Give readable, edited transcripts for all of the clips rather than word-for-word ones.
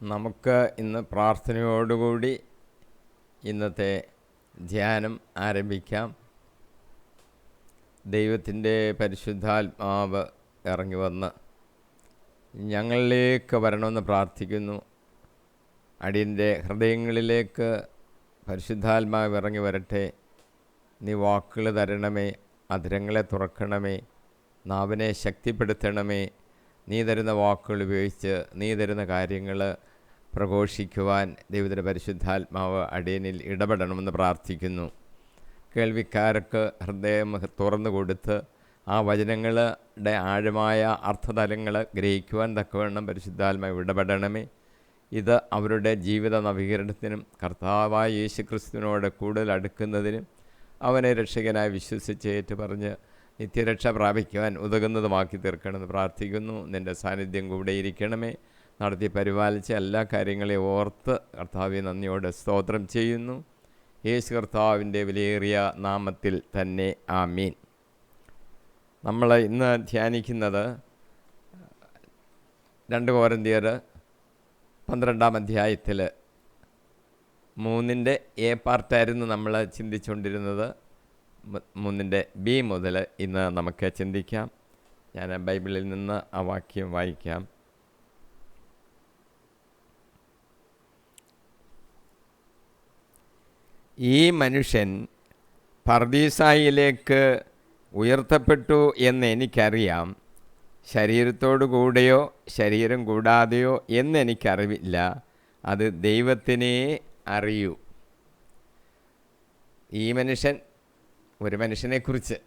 നമുക്ക് ഇന്ന് പ്രാർത്ഥനയോടുകൂടി ഇന്നത്തെ ധ്യാനം ആരംഭിക്കാം. ദൈവത്തിൻ്റെ പരിശുദ്ധാത്മാവ് ഇറങ്ങി വന്ന് ഞങ്ങളിലേക്ക് വരണമെന്ന് പ്രാർത്ഥിക്കുന്നു. അടിയൻ്റെ ഹൃദയങ്ങളിലേക്ക് പരിശുദ്ധാത്മാവ് ഇറങ്ങി വരട്ടെ. നീ വാക്കുകൾ തരണമേ, അധരങ്ങളെ തുറക്കണമേ, നാവിനെ ശക്തിപ്പെടുത്തണമേ. നീ തരുന്ന വാക്കുകൾ ഉപയോഗിച്ച് നീ തരുന്ന കാര്യങ്ങൾ പ്രഘോഷിക്കുവാൻ ദൈവത്തിൻ്റെ പരിശുദ്ധാത്മാവ് അടിയനിൽ ഇടപെടണമെന്ന് പ്രാർത്ഥിക്കുന്നു. കേൾവിക്കാർക്ക് ഹൃദയം തുറന്നു കൊടുത്ത് ആ വചനങ്ങളുടെ ആഴമായ അർത്ഥതലങ്ങൾ ഗ്രഹിക്കുവാൻ തക്കവണ്ണം പരിശുദ്ധാത്മാവ് ഇടപെടണമേ. ഇത് അവരുടെ ജീവിത നവീകരണത്തിനും കർത്താവായ യേശുക്രിസ്തുവിനോട് കൂടുതൽ അടുക്കുന്നതിനും അവനെ രക്ഷകനായി വിശ്വസിച്ച് ഏറ്റുപറഞ്ഞ് നിത്യരക്ഷ പ്രാപിക്കുവാൻ ഉതകുന്നതുമാക്കി തീർക്കണമെന്ന് പ്രാർത്ഥിക്കുന്നു. നിൻ്റെ സാന്നിധ്യം കൂടെ ഇരിക്കണമേ. നടത്തി പരിപാലിച്ച എല്ലാ കാര്യങ്ങളെയും ഓർത്ത് കർത്താവെ നന്ദിയോടെ സ്തോത്രം ചെയ്യുന്നു. യേശു കർത്താവിൻ്റെ വിലയേറിയ നാമത്തിൽ തന്നെ ആമീൻ. നമ്മൾ ഇന്ന് ധ്യാനിക്കുന്നത് 2 കൊരിന്ത്യർ 12-ാം അധ്യായത്തിൽ 3-ന്റെ എ പാർട്ടായിരുന്നു നമ്മൾ ചിന്തിച്ചുകൊണ്ടിരുന്നത്. 3-ന്റെ ബി മുതൽ ഇന്ന് നമുക്ക് ചിന്തിക്കാം. ഞാൻ ബൈബിളിൽ നിന്ന് ആ വാക്യം വായിക്കാം. ഈ മനുഷ്യൻ പർദീസായിലേക്ക് ഉയർത്തപ്പെട്ടു എന്ന് എനിക്കറിയാം. ശരീരത്തോടു കൂടെയോ ശരീരം കൂടാതെയോ എന്നെനിക്കറിവില്ല. അത് ദൈവത്തിനേ അറിയൂ. ഈ മനുഷ്യൻ, ഒരു മനുഷ്യനെക്കുറിച്ച്,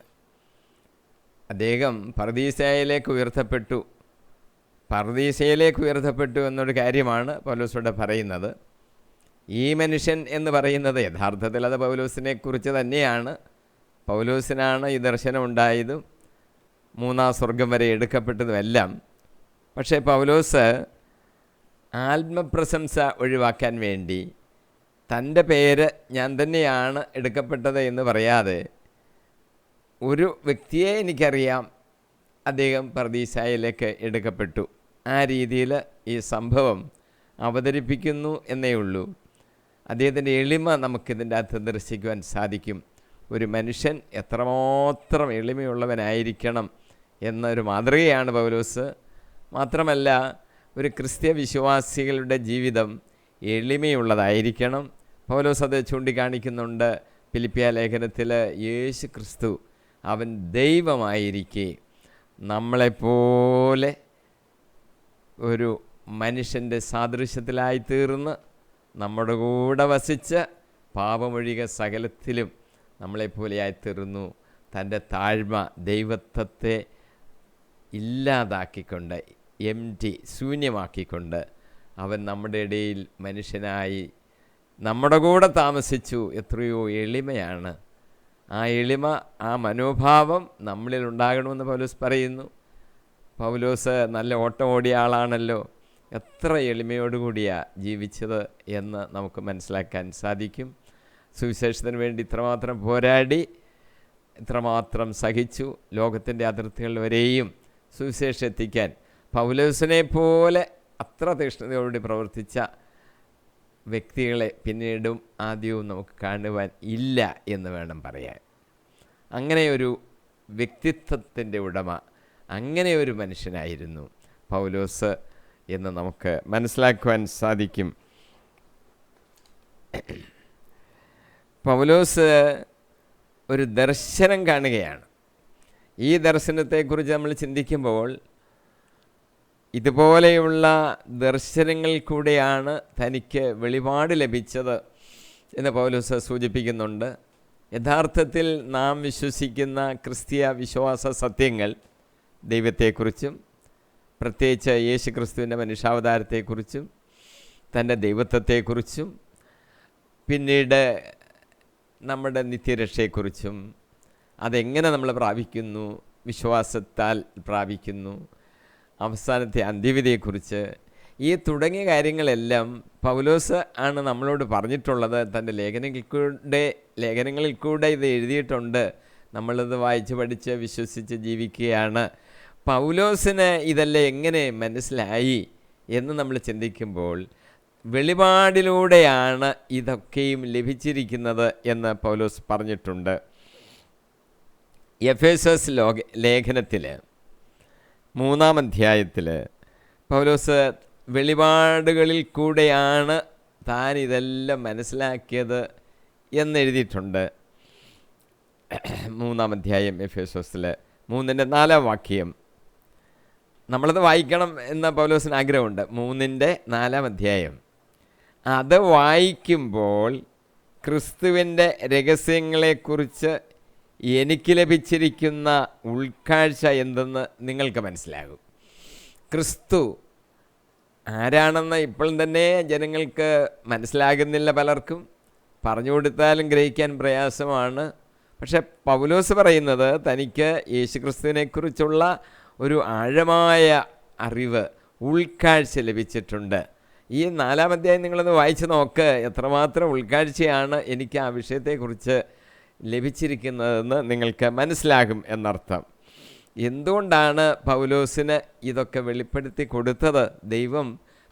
അദ്ദേഹം പർദീസയിലേക്ക് ഉയർത്തപ്പെട്ടു. പർദീസയിലേക്ക് ഉയർത്തപ്പെട്ടു എന്നൊരു കാര്യമാണ് പൗലോസോട് പറയുന്നത്. ഈ മനുഷ്യൻ എന്ന് പറയുന്നത് യഥാർത്ഥത്തിൽ അത് പൗലോസിനെ കുറിച്ച് തന്നെയാണ്. പൗലോസിനാണ് ഈ ദർശനം ഉണ്ടായതും 3-ാം സ്വർഗം വരെ എടുക്കപ്പെട്ടതുമെല്ലാം. പക്ഷേ പൗലോസ് ആത്മപ്രശംസ ഒഴിവാക്കാൻ വേണ്ടി തൻ്റെ പേര് ഞാൻ തന്നെയാണ് എടുക്കപ്പെട്ടത് എന്ന് പറയാതെ, ഒരു വ്യക്തിയെ എനിക്കറിയാം, അദ്ദേഹം പർദീസായിലേക്ക് എടുക്കപ്പെട്ടു, ആ രീതിയിൽ ഈ സംഭവം അവതരിപ്പിക്കുന്നു എന്നേ ഉള്ളൂ. അദ്ദേഹത്തിൻ്റെ എളിമ നമുക്കിതിൻ്റെ അകത്ത് ദർശിക്കുവാൻ സാധിക്കും. ഒരു മനുഷ്യൻ എത്രമാത്രം എളിമയുള്ളവനായിരിക്കണം എന്നൊരു മാതൃകയാണ് പൗലോസ്. മാത്രമല്ല, ഒരു ക്രിസ്ത്യ വിശ്വാസികളുടെ ജീവിതം എളിമയുള്ളതായിരിക്കണം. പൗലോസ് അത് ചൂണ്ടിക്കാണിക്കുന്നുണ്ട്. ഫിലിപ്പിയ ലേഖനത്തിൽ യേശു ക്രിസ്തു അവൻ ദൈവമായിരിക്കെ നമ്മളെപ്പോലെ ഒരു മനുഷ്യൻ്റെ സാദൃശ്യത്തിലായി തീർന്ന് നമ്മുടെ കൂടെ വസിച്ച് പാപമൊഴികെ സകലത്തിലും നമ്മളെപ്പോലെയായിത്തീർന്നു. തൻ്റെ താഴ്മ, ദൈവത്വത്തെ ഇല്ലാതാക്കിക്കൊണ്ട്, ശൂന്യമാക്കിക്കൊണ്ട് അവൻ നമ്മുടെ ഇടയിൽ മനുഷ്യനായി നമ്മുടെ കൂടെ താമസിച്ചു. എത്രയോ എളിമയാണ്. ആ എളിമ, ആ മനോഭാവം നമ്മളിൽ ഉണ്ടാകണമെന്ന് പൗലോസ് പറയുന്നു. പൗലോസ് നല്ല ഓട്ടം ഓടിയ ആളാണല്ലോ. എത്ര എളിമയോടുകൂടിയാണ് ജീവിച്ചത് എന്ന് നമുക്ക് മനസ്സിലാക്കാൻ സാധിക്കും. സുവിശേഷത്തിന് വേണ്ടി ഇത്രമാത്രം പോരാടി, ഇത്രമാത്രം സഹിച്ചു. ലോകത്തിൻ്റെ അതിർത്തികൾ വരെയും സുവിശേഷം എത്തിക്കാൻ പൗലോസിനെ പോലെ അത്ര തീക്ഷ്ണതയോടുകൂടി പ്രവർത്തിച്ച വ്യക്തികളെ പിന്നീടും ആദ്യവും നമുക്ക് കാണുവാൻ ഇല്ല എന്ന് വേണം പറയാൻ. അങ്ങനെയൊരു വ്യക്തിത്വത്തിൻ്റെ ഉടമ, അങ്ങനെയൊരു മനുഷ്യനായിരുന്നു പൗലോസ് എന്ന് നമുക്ക് മനസ്സിലാക്കുവാൻ സാധിക്കും. പൗലോസ് ഒരു ദർശനം കാണുകയാണ്. ഈ ദർശനത്തെക്കുറിച്ച് നമ്മൾ ചിന്തിക്കുമ്പോൾ ഇതുപോലെയുള്ള ദർശനങ്ങളിൽ കൂടെയാണ് തനിക്ക് വെളിപാട് ലഭിച്ചത് എന്ന് പൗലോസ് സൂചിപ്പിക്കുന്നുണ്ട്. യഥാർത്ഥത്തിൽ നാം വിശ്വസിക്കുന്ന ക്രിസ്തീയ വിശ്വാസ സത്യങ്ങൾ ദൈവത്തെക്കുറിച്ചും പ്രത്യേകിച്ച് യേശു ക്രിസ്തുവിൻ്റെ മനുഷ്യാവതാരത്തെക്കുറിച്ചും തൻ്റെ ദൈവത്വത്തെക്കുറിച്ചും പിന്നീട് നമ്മുടെ നിത്യരക്ഷയെക്കുറിച്ചും അതെങ്ങനെ നമ്മൾ പ്രാപിക്കുന്നു, വിശ്വാസത്താൽ പ്രാപിക്കുന്നു, അവസാനത്തെ അന്ത്യവിധിയെക്കുറിച്ച്, ഈ തുടങ്ങിയ കാര്യങ്ങളെല്ലാം പൗലോസ് ആണ് നമ്മളോട് പറഞ്ഞിട്ടുള്ളത്. തൻ്റെ ലേഖനങ്ങളിൽ കൂടെ ഇത് എഴുതിയിട്ടുണ്ട്. നമ്മളിത് വായിച്ച് പഠിച്ച് വിശ്വസിച്ച് ജീവിക്കുകയാണ്. പൗലോസിന് ഇതെല്ലാം എങ്ങനെ മനസ്സിലായി എന്ന് നമ്മൾ ചിന്തിക്കുമ്പോൾ വെളിപാടിലൂടെയാണ് ഇതൊക്കെയും ലഭിച്ചിരിക്കുന്നത് എന്ന് പൗലോസ് പറഞ്ഞിട്ടുണ്ട്. എഫേസസ് ലേഖനത്തിൽ 3-ാം അധ്യായത്തിൽ പൗലോസ് വെളിപാടുകളിൽ കൂടെയാണ് താൻ ഇതെല്ലാം മനസ്സിലാക്കിയത് എന്നെഴുതിയിട്ടുണ്ട്. 3-ാം അധ്യായം എഫേസോസിൽ 3:4 വാക്യം നമ്മളത് വായിക്കണം എന്ന പൗലോസിന് ആഗ്രഹമുണ്ട്. 3:4 അധ്യായം. അത് വായിക്കുമ്പോൾ ക്രിസ്തുവിൻ്റെ രഹസ്യങ്ങളെക്കുറിച്ച് എനിക്ക് ലഭിച്ചിരിക്കുന്ന ഉൾക്കാഴ്ച എന്തെന്ന് നിങ്ങൾക്ക് മനസ്സിലാകും. ക്രിസ്തു ആരാണെന്ന് ഇപ്പോഴും തന്നെ ജനങ്ങൾക്ക് മനസ്സിലാകുന്നില്ല. പലർക്കും പറഞ്ഞു കൊടുത്താലും ഗ്രഹിക്കാൻ പ്രയാസമാണ്. പക്ഷെ പൗലോസ് പറയുന്നത് തനിക്ക് യേശുക്രിസ്തുവിനെക്കുറിച്ചുള്ള ഒരു ആഴമായ അറിവ്, ഉൾക്കാഴ്ച ലഭിച്ചിട്ടുണ്ട്. ഈ 4-ാം അധ്യായം നിങ്ങളൊന്ന് വായിച്ച് നോക്ക്. എത്രമാത്രം ഉൾക്കാഴ്ചയാണ് എനിക്ക് ആ വിഷയത്തെക്കുറിച്ച് ലഭിച്ചിരിക്കുന്നതെന്ന് നിങ്ങൾക്ക് മനസ്സിലാകും എന്നർത്ഥം. എന്തുകൊണ്ടാണ് പൗലോസിന് ഇതൊക്കെ വെളിപ്പെടുത്തി കൊടുത്തത്? ദൈവം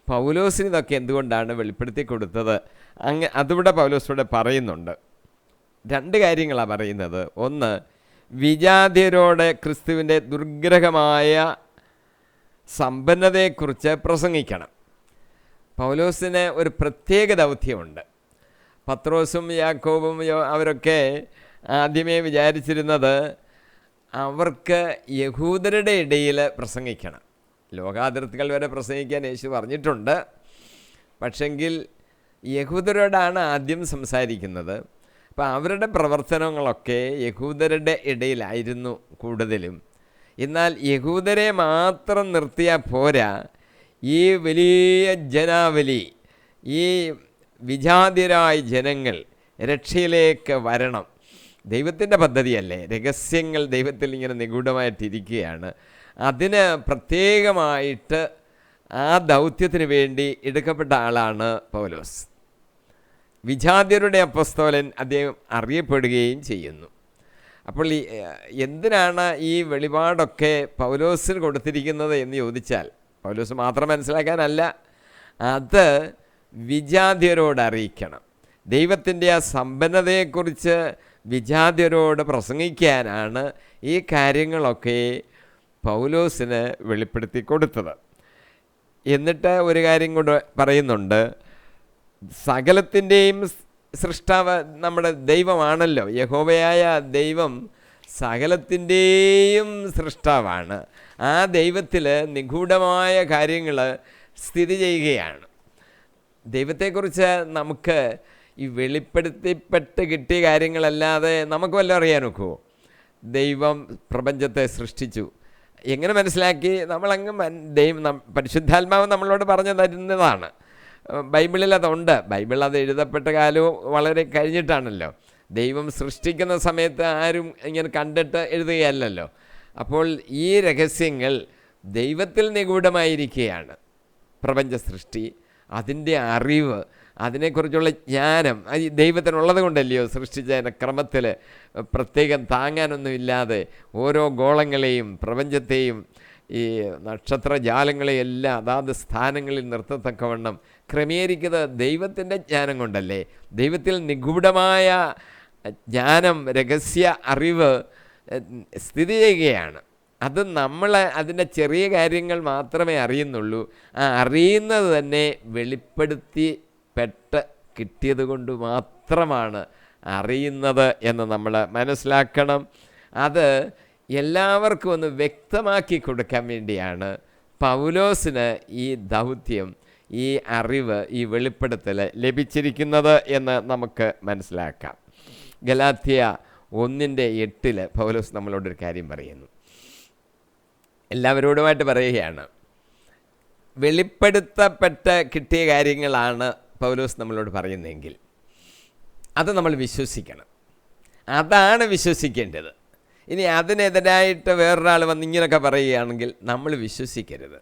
പൗലോസിന് ഇതൊക്കെ എന്തുകൊണ്ടാണ് വെളിപ്പെടുത്തി കൊടുത്തത്? അതിവിടെ പൗലോസിലൂടെ പറയുന്നുണ്ട്. 2 കാര്യങ്ങളാണ് പറയുന്നത്. ഒന്ന്, വിജാതിയരോട് ക്രിസ്തുവിൻ്റെ ദുർഗ്രഹമായ സമ്പന്നതയെക്കുറിച്ച് പ്രസംഗിക്കണം. പൗലോസിന് ഒരു പ്രത്യേക ദൗത്യമുണ്ട്. പത്രോസും യാക്കോബും അവരൊക്കെ ആദ്യമേ വിചാരിച്ചിരുന്നത് അവർക്ക് യഹൂദരുടെ ഇടയിൽ പ്രസംഗിക്കണം. ലോകാതിർത്തികൾ വരെ പ്രസംഗിക്കാൻ യേശു പറഞ്ഞിട്ടുണ്ട്. പക്ഷെങ്കിൽ യഹൂദരോടാണ് ആദ്യം സംസാരിക്കുന്നത്. അപ്പോൾ അവരുടെ പ്രവർത്തനങ്ങളൊക്കെ യഹൂദരുടെ ഇടയിലായിരുന്നു കൂടുതലും. എന്നാൽ യഹൂദരെ മാത്രം നിർത്തിയാൽ പോരാ, ഈ വലിയ ജനാവലി, ഈ വിജാതിരായ ജനങ്ങൾ രക്ഷയിലേക്ക് വരണം. ദൈവത്തിൻ്റെ പദ്ധതിയല്ലേ. രഹസ്യങ്ങൾ ദൈവത്തിൽ ഇങ്ങനെ നിഗൂഢമായിട്ടിരിക്കുകയാണ്. അതിന് പ്രത്യേകമായിട്ട് ആ ദൗത്യത്തിന് വേണ്ടി എടുക്കപ്പെട്ട ആളാണ് പൗലോസ്. വിജാതിയരുടെ അപ്പസ്തോലൻ അദ്ദേഹം അറിയപ്പെടുകയും ചെയ്യുന്നു. അപ്പോൾ എന്തിനാണ് ഈ വെളിപാടൊക്കെ പൗലോസിന് കൊടുത്തിരിക്കുന്നത് എന്ന് ചോദിച്ചാൽ, പൗലോസ് മാത്രം മനസ്സിലാക്കാനല്ല, അത് വിജാതിയരോട് അറിയിക്കണം. ദൈവത്തിൻ്റെ ആ സമ്പന്നതയെക്കുറിച്ച് വിജാതിയരോട് പ്രസംഗിക്കാനാണ് ഈ കാര്യങ്ങളൊക്കെ പൗലോസിന് വെളിപ്പെടുത്തി കൊടുത്തത്. എന്നിട്ട് ഒരു കാര്യം കൂടെ പറയുന്നുണ്ട്. സകലത്തിൻ്റെയും സൃഷ്ടാവ് നമ്മുടെ ദൈവമാണല്ലോ. യഹോവയായ ദൈവം സകലത്തിൻ്റെയും സൃഷ്ടാവാണ്. ആ ദൈവത്തിൽ നിഗൂഢമായ കാര്യങ്ങൾ സ്ഥിതി ചെയ്യുകയാണ്. ദൈവത്തെക്കുറിച്ച് നമുക്ക് ഈ വെളിപ്പെടുത്തിപ്പെട്ട് കിട്ടിയ കാര്യങ്ങളല്ലാതെ നമുക്ക് വല്ലതും അറിയാൻ ഒക്കുമോ? ദൈവം പ്രപഞ്ചത്തെ സൃഷ്ടിച്ചു. എങ്ങനെ മനസ്സിലാക്കി? നമ്മളങ്ങ് പരിശുദ്ധാത്മാവ് നമ്മളോട് പറഞ്ഞു തരുന്നതാണ്. ബൈബിളിൽ അതുണ്ട്. ബൈബിൾ അത് എഴുതപ്പെട്ട കാലവും വളരെ കഴിഞ്ഞിട്ടാണല്ലോ. ദൈവം സൃഷ്ടിക്കുന്ന സമയത്ത് ആരും ഇങ്ങനെ കണ്ടിട്ട് എഴുതുകയല്ലല്ലോ. അപ്പോൾ ഈ രഹസ്യങ്ങൾ ദൈവത്തിൽ നിഗൂഢമായിരിക്കുകയാണ്. പ്രപഞ്ച സൃഷ്ടി, അതിൻ്റെ അറിവ്, അതിനെക്കുറിച്ചുള്ള ജ്ഞാനം ദൈവത്തിനുള്ളത് കൊണ്ടല്ലയോ സൃഷ്ടിച്ച ക്രമത്തിൽ പ്രത്യേകം താങ്ങാനൊന്നുമില്ലാതെ ഓരോ ഗോളങ്ങളെയും പ്രപഞ്ചത്തെയും ഈ നക്ഷത്രജാലങ്ങളെയും എല്ലാം അതാത് സ്ഥാനങ്ങളിൽ നിർത്തത്തക്കവണ്ണം ക്രമീകരിക്കുന്നത് ദൈവത്തിൻ്റെ ജ്ഞാനം കൊണ്ടല്ലേ. ദൈവത്തിൽ നിഗൂഢമായ ജ്ഞാനം, രഹസ്യ അറിവ് സ്ഥിതി ചെയ്യുകയാണ്. അത് നമ്മൾ അതിൻ്റെ ചെറിയ കാര്യങ്ങൾ മാത്രമേ അറിയുന്നുള്ളൂ. ആ അറിയുന്നത് തന്നെ വെളിപ്പെടുത്തിപ്പെട്ട് കിട്ടിയത് കൊണ്ട് മാത്രമാണ് അറിയുന്നത് എന്ന് നമ്മൾ മനസ്സിലാക്കണം. അത് എല്ലാവർക്കും ഒന്ന് വ്യക്തമാക്കി കൊടുക്കാൻ വേണ്ടിയാണ് പൗലോസിന് ഈ ദൗത്യം, ഈ അറിവ്, ഈ വെളിപ്പെടുത്തൽ ലഭിച്ചിരിക്കുന്നത് എന്ന് നമുക്ക് മനസ്സിലാക്കാം. ഗലാത്യ 1:8 പൗലോസ് നമ്മളോടൊരു കാര്യം പറയുന്നു. എല്ലാവരോടുമായിട്ട് പറയുകയാണ്. വെളിപ്പെടുത്തപ്പെട്ട് കിട്ടിയ കാര്യങ്ങളാണ് പൗലോസ് നമ്മളോട് പറയുന്നതെങ്കിൽ അത് നമ്മൾ വിശ്വസിക്കണം. അതാണ് വിശ്വസിക്കേണ്ടത്. ഇനി അതിനെതിരായിട്ട് വേറൊരാൾ വന്ന് ഇങ്ങനെയൊക്കെ പറയുകയാണെങ്കിൽ നമ്മൾ വിശ്വസിക്കരുത്.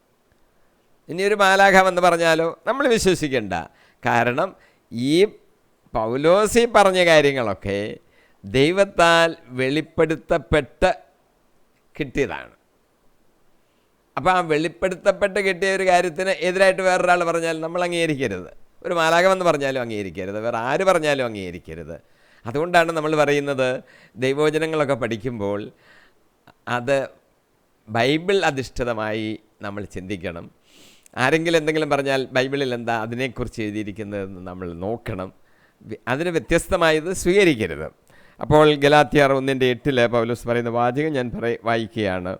ഇനി ഒരു മാലാഖ വന്ന് പറഞ്ഞാലോ നമ്മൾ വിശ്വസിക്കണ്ട. കാരണം ഈ പൗലോസി പറഞ്ഞ കാര്യങ്ങളൊക്കെ ദൈവത്താൽ വെളിപ്പെടുത്തപ്പെട്ട് കിട്ടിയതാണ്. അപ്പോൾ ആ വെളിപ്പെടുത്തപ്പെട്ട് കിട്ടിയ ഒരു കാര്യത്തിന് എതിരായിട്ട് വേറൊരാൾ പറഞ്ഞാൽ നമ്മൾ അംഗീകരിക്കരുത്. ഒരു മാലാഖമെന്ന് പറഞ്ഞാലും അംഗീകരിക്കരുത്, വേറെ ആര് പറഞ്ഞാലും അംഗീകരിക്കരുത്. അതുകൊണ്ടാണ് നമ്മൾ പറയുന്നത്, ദൈവവചനങ്ങളൊക്കെ പഠിക്കുമ്പോൾ അത് ബൈബിൾ അധിഷ്ഠിതമായി നമ്മൾ ചിന്തിക്കണം. ആരെങ്കിലും എന്തെങ്കിലും പറഞ്ഞാൽ ബൈബിളിൽ എന്താ അതിനെക്കുറിച്ച് എഴുതിയിരിക്കുന്നതെന്ന് നമ്മൾ നോക്കണം. അതിന് വ്യത്യസ്തമായത് സ്വീകരിക്കരുത്. അപ്പോൾ ഗലാത്യർ 1:8 പൗലോസ് പറയുന്ന വാചകം ഞാൻ വായിക്കുകയാണ്.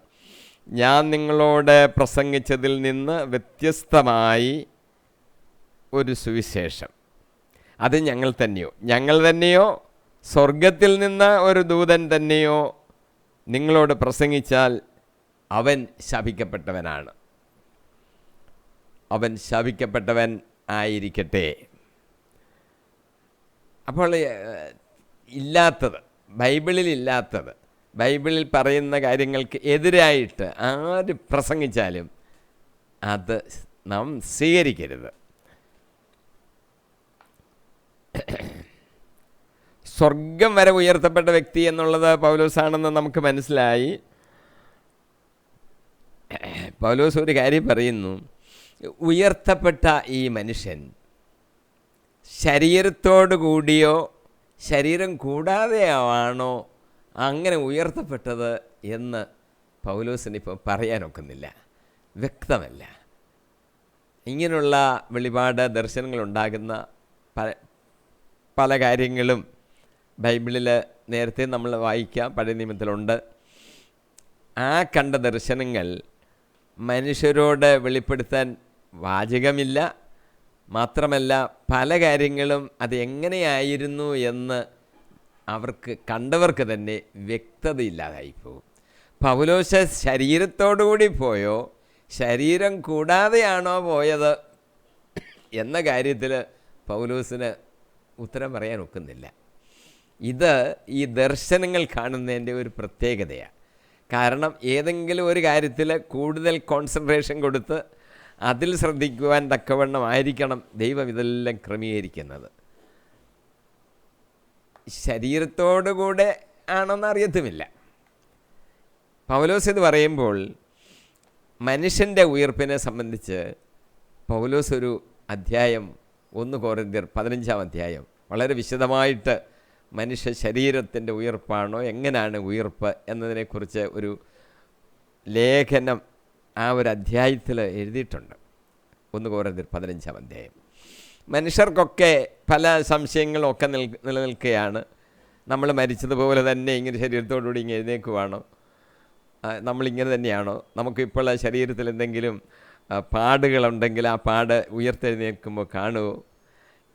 ഞാൻ നിങ്ങളോട് പ്രസംഗിച്ചതിൽ നിന്ന് വ്യത്യസ്തമായി ഒരു സുവിശേഷം, അത് ഞങ്ങൾ തന്നെയോ സ്വർഗത്തിൽ നിന്ന് ഒരു ദൂതൻ തന്നെയോ നിങ്ങളോട് പ്രസംഗിച്ചാൽ അവൻ ശപിക്കപ്പെട്ടവനാണ്. അവൻ ശപിക്കപ്പെട്ടവൻ ആയിരിക്കട്ടെ. അപ്പോൾ ഇല്ലാത്തത്, ബൈബിളിൽ ഇല്ലാത്തത്, ബൈബിളിൽ പറയുന്ന കാര്യങ്ങൾക്ക് എതിരായിട്ട് ആര് പ്രസംഗിച്ചാലും അത് നാം സ്വീകരിക്കരുത്. സ്വർഗം വരെ ഉയർത്തപ്പെട്ട വ്യക്തി എന്നുള്ളത് പൗലോസാണെന്ന് നമുക്ക് മനസ്സിലായി. പൗലോസ് ഒരു കാര്യം പറയുന്നു, ഉയർത്തപ്പെട്ട ഈ മനുഷ്യൻ ശരീരത്തോടു കൂടിയോ ശരീരം കൂടാതെയാണോ അങ്ങനെ ഉയർത്തപ്പെട്ടത് എന്ന് പൗലോസിനിപ്പോൾ പറയാനൊക്കുന്നില്ല, വ്യക്തമല്ല. ഇങ്ങനെയുള്ള വെളിപാട് ദർശനങ്ങളുണ്ടാകുന്ന പല കാര്യങ്ങളും ബൈബിളിൽ നേരത്തെ നമ്മൾ വായിക്കാം, പഴയ നിയമത്തിലുണ്ട്. ആ കണ്ട ദർശനങ്ങൾ മനുഷ്യരോട് വെളിപ്പെടുത്താൻ വാചകമില്ല. മാത്രമല്ല പല കാര്യങ്ങളും അത് എങ്ങനെയായിരുന്നു എന്ന് കണ്ടവർക്ക് തന്നെ വ്യക്തതയില്ലാതായിപ്പോവും. പൗലോസ് ശരീരത്തോടുകൂടി പോയോ ശരീരം കൂടാതെയാണോ പോയത് എന്ന കാര്യത്തിൽ പൗലോസിന് ഉത്തരം പറയാൻ ഒക്കുന്നില്ല. ഇത് ഈ ദർശനങ്ങൾ കാണുന്നതിൻ്റെ ഒരു പ്രത്യേകതയാണ്. കാരണം ഏതെങ്കിലും ഒരു കാര്യത്തിൽ കൂടുതൽ കോൺസെൻട്രേഷൻ കൊടുത്ത് അതിൽ ശ്രദ്ധിക്കുവാൻ തക്കവണ്ണമായിരിക്കണം ദൈവം ഇതെല്ലാം ക്രമീകരിക്കുന്നത്. ശരീരത്തോടുകൂടെ ആണെന്ന് അറിയത്തുമില്ല. പൗലോസ് ഇത് പറയുമ്പോൾ മനുഷ്യൻ്റെ ഉയർപ്പിനെ സംബന്ധിച്ച് പൗലോസ് ഒരു അധ്യായം 1 കൊരിന്ത്യർ 15 വളരെ വിശദമായിട്ട് മനുഷ്യ ശരീരത്തിൻ്റെ ഉയർപ്പാണോ എങ്ങനെയാണ് ഉയർപ്പ് എന്നതിനെക്കുറിച്ച് ഒരു ലേഖനം ആ ഒരു അധ്യായത്തിൽ എഴുതിയിട്ടുണ്ട്. 1 കൊരിന്ത്യർ 15 മനുഷ്യർക്കൊക്കെ പല സംശയങ്ങളൊക്കെ നിലനിൽക്കുകയാണ്. നമ്മൾ മരിച്ചതുപോലെ തന്നെ ഇങ്ങനെ ശരീരത്തോടുകൂടി ഇങ്ങനെ എഴുന്നേക്കുവാണോ, നമ്മളിങ്ങനെ തന്നെയാണോ, നമുക്കിപ്പോൾ ശരീരത്തിൽ എന്തെങ്കിലും പാടുകളുണ്ടെങ്കിൽ ആ പാട് ഉയർത്തെഴുന്നേൽക്കുമ്പോൾ കാണുമോ,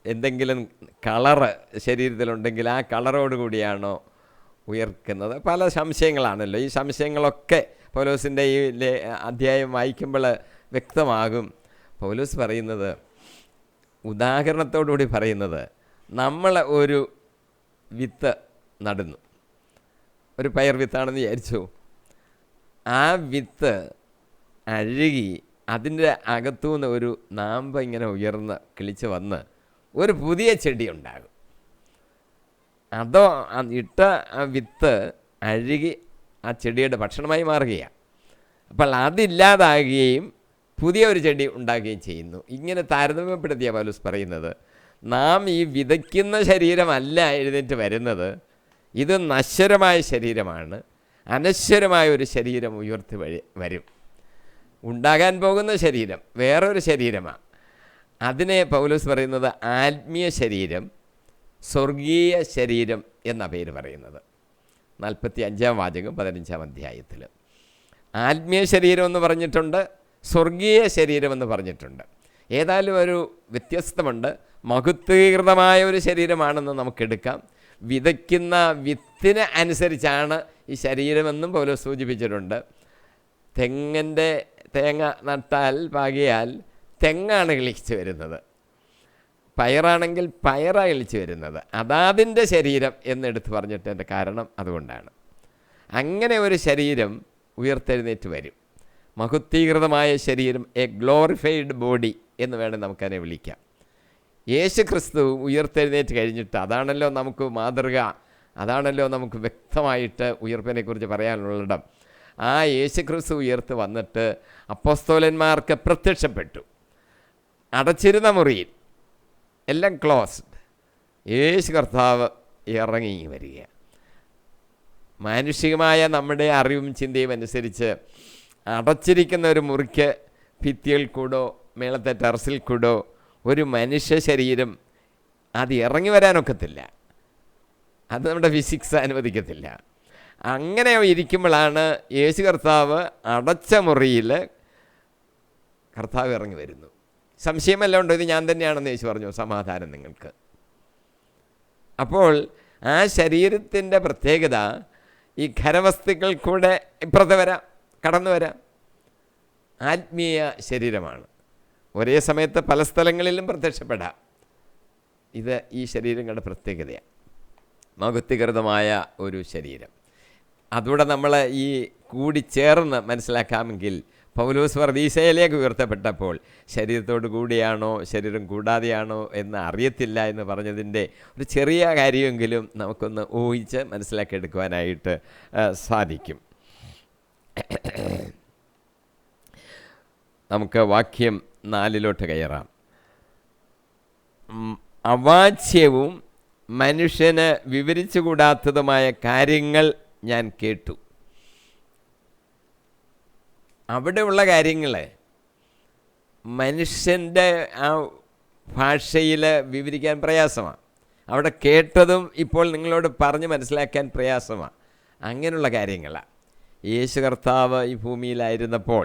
എന്തെങ്കിലും കളറ് ശരീരത്തിലുണ്ടെങ്കിൽ ആ കളറോട് കൂടിയാണോ ഉയർക്കുന്നത്, പല സംശയങ്ങളാണല്ലോ. ഈ സംശയങ്ങളൊക്കെ പൗലോസിൻ്റെ ഈ അധ്യായം വായിക്കുമ്പോൾ വ്യക്തമാകും. പൗലോസ് പറയുന്നത്, ഉദാഹരണത്തോടുകൂടി പറയുന്നത്, നമ്മൾ ഒരു വിത്ത് നടുന്നു, ഒരു പയർ വിത്താണെന്ന് വിചാരിച്ചു. ആ വിത്ത് അഴുകി അതിൻ്റെ അകത്തുനിന്ന് ഒരു നാമ്പ് ഇങ്ങനെ ഉയർന്ന് കിളിച്ച് വന്ന് ഒരു പുതിയ ചെടി ഉണ്ടാകും. അതോ ഇട്ട ആ വിത്ത് അഴുകി ആ ചെടിയുടെ ഭക്ഷണമായി മാറുകയാണ്. അപ്പോൾ അതില്ലാതാകുകയും പുതിയ ഒരു ചെടി ഉണ്ടാകുകയും ചെയ്യുന്നു. ഇങ്ങനെ താരതമ്യപ്പെടുത്തിയ പൗലോസ് പറയുന്നത്, നാം ഈ വിതയ്ക്കുന്ന ശരീരമല്ല എഴുന്നേറ്റ് വരുന്നത്, ഇത് നശ്വരമായ ശരീരമാണ്. അനശ്വരമായ ഒരു ശരീരം ഉയർത്തി വരും. ഉണ്ടാകാൻ പോകുന്ന ശരീരം വേറൊരു ശരീരമാണ്. അതിനെ പൗലോസ് പറയുന്നത് ആത്മീയ ശരീരം, സ്വർഗീയ ശരീരം എന്ന പേര് പറയുന്നത് 45 വാചകം 15 ആത്മീയ ശരീരം എന്ന് പറഞ്ഞിട്ടുണ്ട്, സ്വർഗീയ ശരീരമെന്ന് പറഞ്ഞിട്ടുണ്ട്. ഏതായാലും ഒരു വ്യത്യസ്തമുണ്ട്. മഹത്വീകൃതമായ ഒരു ശരീരമാണെന്ന് നമുക്കെടുക്കാം. വിതയ്ക്കുന്ന വിത്തിന് അനുസരിച്ചാണ് ഈ ശരീരമെന്നും പൗലോസ് സൂചിപ്പിച്ചിട്ടുണ്ട്. തേങ്ങ നട്ടാൽ പാകിയാൽ തെങ്ങാണ് കിളിച്ച് വരുന്നത്, പയറാണെങ്കിൽ പയറാണ് കിളിച്ച് വരുന്നത്. അതാതിൻ്റെ ശരീരം എന്നെടുത്ത് പറഞ്ഞിട്ടതിൻ്റെ കാരണം അതുകൊണ്ടാണ്. അങ്ങനെ ഒരു ശരീരം ഉയർത്തെഴുന്നേറ്റ് വരും, മഹത്വീകൃതമായ ശരീരം, എ ഗ്ലോറിഫൈഡ് ബോഡി എന്ന് വേണം നമുക്കതിനെ വിളിക്കാം. യേശു ക്രിസ്തു ഉയർത്തെഴുന്നേറ്റ് കഴിഞ്ഞിട്ട് അതാണല്ലോ നമുക്ക് മാതൃക, അതാണല്ലോ നമുക്ക് വ്യക്തമായിട്ട് ഉയർപ്പിനെക്കുറിച്ച് പറയാനുള്ളിടം. ആ യേശു ക്രിസ്തു ഉയർത്ത് വന്നിട്ട് അപ്പോസ്തലന്മാർക്ക് പ്രത്യക്ഷപ്പെട്ടു. അടച്ചിരുന്ന മുറിയിൽ എല്ലാം ക്ലോസ്ഡ്. യേശു കർത്താവ് ഇറങ്ങി വരിക. മാനുഷികമായ നമ്മുടെ അറിവും ചിന്തയും അനുസരിച്ച് അടച്ചിരിക്കുന്ന ഒരു മുറിക്ക് ഭിത്തിയിൽ കൂടോ മേളത്തെ ടെറസിൽ കൂടോ ഒരു മനുഷ്യ ശരീരം അത് ഇറങ്ങി വരാനൊക്കത്തില്ല. അത് നമ്മുടെ ഫിസിക്സ് അനുവദിക്കത്തില്ല. അങ്ങനെ ഇരിക്കുമ്പോഴാണ് യേശു കർത്താവ് അടച്ച മുറിയിൽ കർത്താവ് ഇറങ്ങി വരുന്നു. സംശയമല്ല ഉണ്ടോ ഇത് ഞാൻ തന്നെയാണെന്ന് യേശു പറഞ്ഞു, സമാധാനം നിങ്ങൾക്ക്. അപ്പോൾ ആ ശരീരത്തിൻ്റെ പ്രത്യേകത ഈ ഖരവസ്തുക്കൾ കൂടെ ഇപ്പുറത്ത് വരാം, കടന്നു വരാം. ആത്മീയ ശരീരമാണ്, ഒരേ സമയത്ത് പല സ്ഥലങ്ങളിലും പ്രത്യക്ഷപ്പെടാം. ഇത് ഈ ശരീരങ്ങളുടെ പ്രത്യേകതയാണ്, മഹത്വീകൃതമായ ഒരു ശരീരം. അതുകൂടെ നമ്മൾ ഈ കൂടിച്ചേർന്ന് മനസ്സിലാക്കാമെങ്കിൽ പൗലോസ് പർദീസയിലേക്ക് ഉയർത്തപ്പെട്ടപ്പോൾ ശരീരത്തോട് കൂടിയാണോ ശരീരം കൂടാതെയാണോ എന്ന് അറിയത്തില്ല എന്ന് പറഞ്ഞതിൻ്റെ ഒരു ചെറിയ കാര്യമെങ്കിലും നമുക്കൊന്ന് ഊഹിച്ച് മനസ്സിലാക്കിയെടുക്കുവാനായിട്ട് സാധിക്കും. നമുക്ക് വാക്യം 4 കയറാം. അവാച്യവും മനുഷ്യന് വിവരിച്ചുകൂടാത്തതുമായ കാര്യങ്ങൾ ഞാൻ കേട്ടു. അവിടെയുള്ള കാര്യങ്ങൾ മനുഷ്യൻ്റെ ആ ഭാഷയിൽ വിവരിക്കാൻ പ്രയാസമാണ്. അവിടെ കേട്ടതും ഇപ്പോൾ നിങ്ങളോട് പറഞ്ഞ് മനസ്സിലാക്കാൻ പ്രയാസമാണ്. അങ്ങനെയുള്ള കാര്യങ്ങളാണ്. യേശു കർത്താവ് ഈ ഭൂമിയിലായിരുന്നപ്പോൾ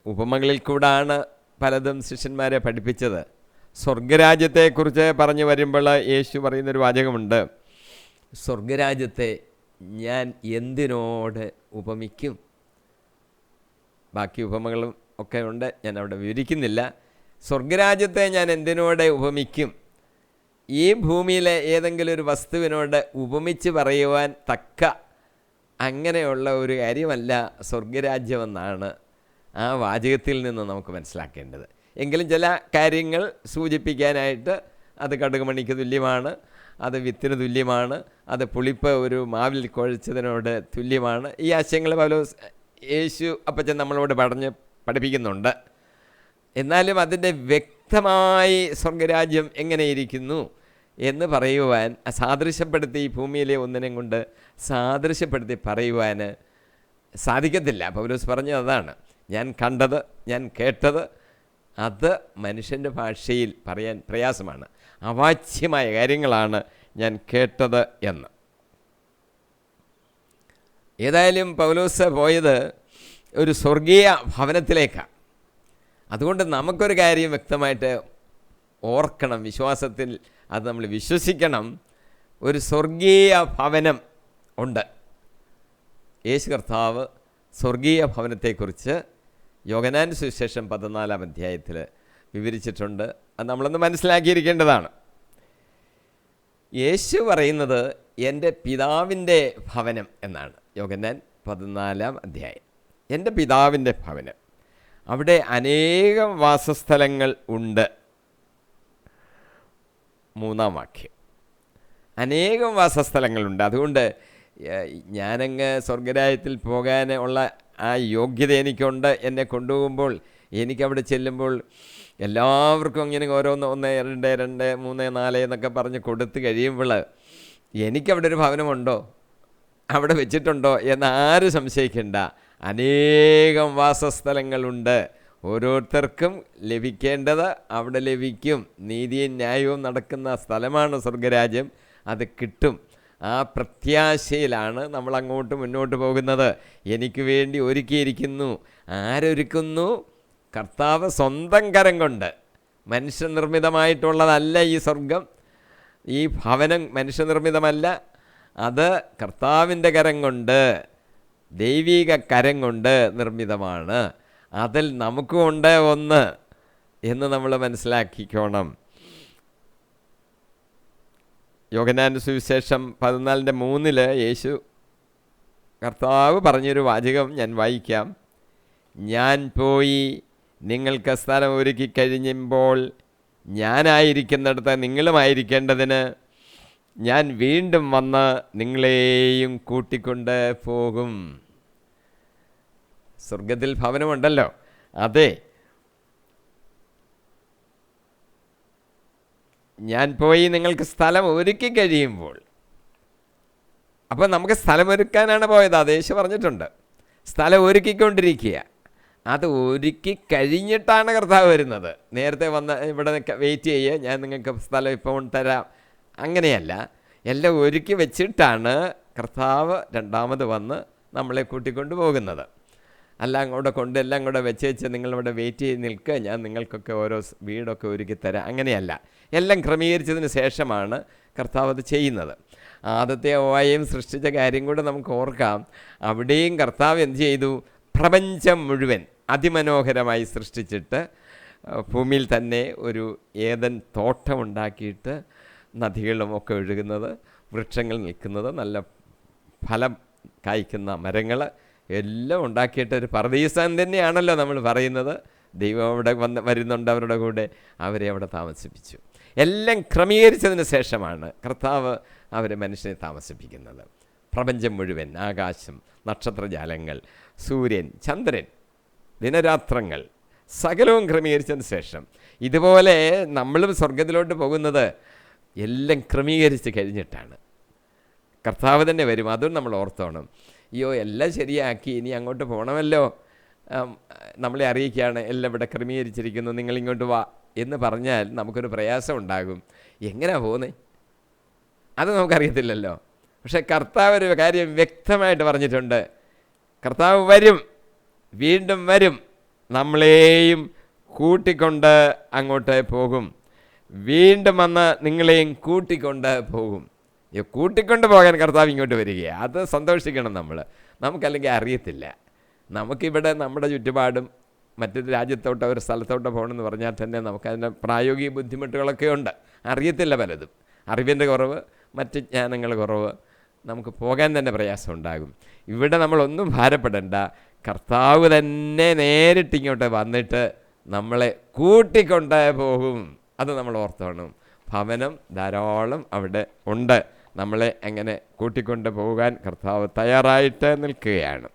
ഉപമകളിൽ കൂടാണ് പലതും ശിഷ്യന്മാരെ പഠിപ്പിച്ചത്. സ്വർഗരാജ്യത്തെക്കുറിച്ച് പറഞ്ഞു വരുമ്പോൾ യേശു പറയുന്നൊരു വാചകമുണ്ട്, സ്വർഗരാജ്യത്തെ ഞാൻ എന്തിനോട് ഉപമിക്കും. ബാക്കി ഉപമകളും ഒക്കെ ഉണ്ട്, ഞാൻ അവിടെ വിവരിക്കുന്നില്ല. സ്വർഗരാജ്യത്തെ ഞാൻ എന്തിനോട് ഉപമിക്കും? ഈ ഭൂമിയിലെ ഏതെങ്കിലും ഒരു വസ്തുവിനോട് ഉപമിച്ച് പറയുവാൻ തക്ക അങ്ങനെയുള്ള ഒരു കാര്യമല്ല സ്വർഗരാജ്യമെന്നാണ് ആ വാചകത്തിൽ നിന്ന് നമുക്ക് മനസ്സിലാക്കേണ്ടത്. എങ്കിലും ചില കാര്യങ്ങൾ സൂചിപ്പിക്കാനായിട്ട് അത് കടുകുമണിക്ക് തുല്യമാണ്, അത് വിത്തിന് തുല്യമാണ്, അത് പുളിപ്പ് ഒരു മാവിൽ കുഴച്ചതിനോട് തുല്യമാണ്. ഈ ആശയങ്ങൾ പൗലോസ് യേശു അപ്പച്ചൻ നമ്മളോട് പഠിപ്പിക്കുന്നുണ്ട്. എന്നാലും അതിൻ്റെ വ്യക്തമായി സ്വർഗരാജ്യം എങ്ങനെയിരിക്കുന്നു എന്ന് പറയുവാൻ സാദൃശ്യപ്പെടുത്തി ഈ ഭൂമിയിലെ ഒന്നിനെയും കൊണ്ട് സാദൃശ്യപ്പെടുത്തി പറയുവാൻ സാധിക്കത്തില്ല. പൗലോസ് പറഞ്ഞത് അതാണ്, ഞാൻ കണ്ടത്, ഞാൻ കേട്ടത്, അത് മനുഷ്യൻ്റെ ഭാഷയിൽ പറയാൻ പ്രയാസമാണ്. അവാച്യമായ കാര്യങ്ങളാണ് ഞാൻ കേട്ടത് എന്ന്. ഏതായാലും പൗലോസ് പോയത് ഒരു സ്വർഗീയ ഭവനത്തിലേക്കാണ്. അതുകൊണ്ട് നമുക്കൊരു കാര്യം വ്യക്തമായിട്ട് ഓർക്കണം, വിശ്വാസത്തിൽ അത് നമ്മൾ വിശ്വസിക്കണം. ഒരു സ്വർഗീയ ഭവനം ഉണ്ട്. യേശു കർത്താവ് സ്വർഗീയ ഭവനത്തെക്കുറിച്ച് യോഹന്നാൻ സുവിശേഷം 14-ാം അധ്യായത്തിൽ വിവരിച്ചിട്ടുണ്ട്. അത് നമ്മളൊന്ന് മനസ്സിലാക്കിയിരിക്കേണ്ടതാണ്. യേശു പറയുന്നത് എൻ്റെ പിതാവിൻ്റെ ഭവനം എന്നാണ്. യോഹന്നാൻ 14-ാം അധ്യായം, എൻ്റെ പിതാവിൻ്റെ ഭവനം, അവിടെ അനേകം വാസസ്ഥലങ്ങൾ ഉണ്ട്. 3-ാം വാക്യം, അനേകം വാസസ്ഥലങ്ങളുണ്ട്. അതുകൊണ്ട് ഞാനങ്ങ് സ്വർഗരാജ്യത്തിൽ പോകാൻ ഉള്ള ആ യോഗ്യത എനിക്കുണ്ട്. എന്നെ കൊണ്ടുപോകുമ്പോൾ എനിക്കവിടെ ചെല്ലുമ്പോൾ എല്ലാവർക്കും ഇങ്ങനെ ഓരോന്ന് 1, 2, 2, 3, 4 എന്നൊക്കെ പറഞ്ഞ് കൊടുത്ത് കഴിയുമ്പോൾ എനിക്കവിടെ ഒരു ഭവനമുണ്ടോ, അവിടെ വെച്ചിട്ടുണ്ടോ എന്ന് ആരും സംശയിക്കേണ്ട. അനേകം വാസസ്ഥലങ്ങളുണ്ട്. ഓരോരുത്തർക്കും ലഭിക്കേണ്ടത് അവിടെ ലഭിക്കും. നീതിയും ന്യായവും നടക്കുന്ന സ്ഥലമാണ് സ്വർഗരാജ്യം. അത് കിട്ടും. ആ പ്രത്യാശയിലാണ് നമ്മൾ അങ്ങോട്ട് മുന്നോട്ട് പോകുന്നത്. എനിക്ക് വേണ്ടി ഒരുക്കിയിരിക്കുന്നു. ആരൊരുക്കുന്നു? കർത്താവ് സ്വന്തം കരം കൊണ്ട്. മനുഷ്യനിർമ്മിതമായിട്ടുള്ളതല്ല ഈ സ്വർഗം, ഈ ഭവനം മനുഷ്യനിർമ്മിതമല്ല. അത് കർത്താവിൻ്റെ കരം കൊണ്ട്, ദൈവിക കരം കൊണ്ട് നിർമ്മിതമാണ്. അതിൽ നമുക്കുമുണ്ട് ഒന്ന് എന്ന് നമ്മൾ മനസ്സിലാക്കിക്കോണം. യോഹന്നാന്റെ സുവിശേഷം 14:3 യേശു കർത്താവ് പറഞ്ഞൊരു വാചകം ഞാൻ വായിക്കാം. ഞാൻ പോയി നിങ്ങൾക്ക് സ്ഥലം ഒരുക്കി കഴിയുമ്പോൾ ഞാനായിരിക്കുന്നിടത്ത് നിങ്ങളുമായിരിക്കേണ്ടതിന് ഞാൻ വീണ്ടും വന്ന് നിങ്ങളെയും കൂട്ടിക്കൊണ്ട് പോകും. സ്വർഗത്തിൽ ഭവനമുണ്ടല്ലോ. അതെ, ഞാൻ പോയി നിങ്ങൾക്ക് സ്ഥലം ഒരുക്കി കഴിയുമ്പോൾ. അപ്പോൾ നമുക്ക് സ്ഥലമൊരുക്കാനാണ് പോയത്, അത് യേശു പറഞ്ഞിട്ടുണ്ട്. സ്ഥലം ഒരുക്കിക്കൊണ്ടിരിക്കുക. അത് ഒരുക്കി കഴിഞ്ഞിട്ടാണ് കർത്താവ് വരുന്നത്. നേരത്തെ വന്ന് ഇവിടെ വെയിറ്റ് ചെയ്യുക, ഞാൻ നിങ്ങൾക്ക് സ്ഥലം ഇപ്പോൾ തരാം, അങ്ങനെയല്ല. എല്ലാം ഒരുക്കി വെച്ചിട്ടാണ് കർത്താവ് രണ്ടാമത് വന്ന് നമ്മളെ കൂട്ടിക്കൊണ്ട് പോകുന്നത്. അല്ല അങ്ങോട്ട് എല്ലാം കൂടെ വെച്ച് നിങ്ങളിവിടെ വെയിറ്റ് ചെയ്ത് നിൽക്കുക, ഞാൻ നിങ്ങൾക്കൊക്കെ ഓരോ വീടൊക്കെ ഒരുക്കി തരാം, അങ്ങനെയല്ല. എല്ലാം ക്രമീകരിച്ചതിന് ശേഷമാണ് കർത്താവ് അത് ചെയ്യുന്നത്. ആദ്യത്തെ ഹവ്വായെയും സൃഷ്ടിച്ച കാര്യം കൂടെ നമുക്ക് ഓർക്കാം. അവിടെയും കർത്താവ് എന്ത് ചെയ്തു? പ്രപഞ്ചം മുഴുവൻ അതിമനോഹരമായി സൃഷ്ടിച്ചിട്ട് ഭൂമിയിൽ തന്നെ ഒരു ഏദൻ തോട്ടമുണ്ടാക്കിയിട്ട് നദികളും ഒക്കെ ഒഴുകുന്നത്, വൃക്ഷങ്ങൾ നിൽക്കുന്നത്, നല്ല ഫലം കായ്ക്കുന്ന മരങ്ങൾ എല്ലാം ഉണ്ടാക്കിയിട്ട് ഒരു പർദീസാൻ തന്നെയാണല്ലോ നമ്മൾ പറയുന്നത്. ദൈവം അവിടെ വരുന്നുണ്ട് അവരുടെ കൂടെ, അവരെ അവിടെ താമസിപ്പിച്ചു. എല്ലാം ക്രമീകരിച്ചതിന് ശേഷമാണ് കർത്താവ് അവരെ മനുഷ്യനെ താമസിപ്പിക്കുന്നത്. പ്രപഞ്ചം മുഴുവൻ, ആകാശം, നക്ഷത്രജാലങ്ങൾ, സൂര്യൻ, ചന്ദ്രൻ, ദിനരാത്രങ്ങൾ സകലവും ക്രമീകരിച്ചതിന് ശേഷം. ഇതുപോലെ നമ്മളും സ്വർഗത്തിലോട്ട് പോകുന്നത് എല്ലാം ക്രമീകരിച്ച് കഴിഞ്ഞിട്ടാണ്. കർത്താവ് തന്നെ വരും, അതും നമ്മൾ ഓർത്തോണം. അയ്യോ എല്ലാം ശരിയാക്കി ഇനി അങ്ങോട്ട് പോകണമല്ലോ, നമ്മളെ അറിയിക്കുകയാണ് എല്ലാം ഇവിടെ ക്രമീകരിച്ചിരിക്കുന്നു, നിങ്ങളിങ്ങോട്ട് വാ എന്ന് പറഞ്ഞാൽ നമുക്കൊരു പ്രയാസം ഉണ്ടാകും. എങ്ങനെയാണ് പോകുന്നത് അത് നമുക്കറിയത്തില്ലല്ലോ. പക്ഷേ കർത്താവ് ഒരു കാര്യം വ്യക്തമായിട്ട് പറഞ്ഞിട്ടുണ്ട്. കർത്താവ് വരും, വീണ്ടും വരും, നമ്മളെയും കൂട്ടിക്കൊണ്ട് അങ്ങോട്ട് പോകും. വീണ്ടും വന്ന് നിങ്ങളെയും കൂട്ടിക്കൊണ്ട് പോകും. കൂട്ടിക്കൊണ്ട് പോകാൻ കർത്താവ് ഇങ്ങോട്ട് വരികയാണ്. അത് സന്തോഷിക്കണം നമ്മൾ. നമുക്കല്ലെങ്കിൽ അറിയത്തില്ല. നമുക്കിവിടെ നമ്മുടെ ചുറ്റുപാടും മറ്റൊരു രാജ്യത്തോട്ടോ ഒരു സ്ഥലത്തോട്ടോ പോകണമെന്ന് പറഞ്ഞാൽ തന്നെ നമുക്കതിൻ്റെ പ്രായോഗിക ബുദ്ധിമുട്ടുകളൊക്കെ ഉണ്ട്. അറിയത്തില്ല പലതും, അറിവിൻ്റെ കുറവ്, മറ്റ് ജ്ഞാനങ്ങൾ കുറവ്, നമുക്ക് പോകാൻ തന്നെ പ്രയാസം ഉണ്ടാകും. ഇവിടെ നമ്മളൊന്നും ഭാരപ്പെടേണ്ട. കർത്താവ് തന്നെ നേരിട്ട് ഇങ്ങോട്ട് വന്നിട്ട് നമ്മളെ കൂട്ടിക്കൊണ്ട് പോകും. അത് നമ്മൾ ഓർത്തോണം. ഭവനം ധാരാളം അവിടെ ഉണ്ട്. നമ്മളെ അങ്ങനെ കൂട്ടിക്കൊണ്ട് പോകാൻ കർത്താവ് തയ്യാറായിട്ട് നിൽക്കുകയാണ്.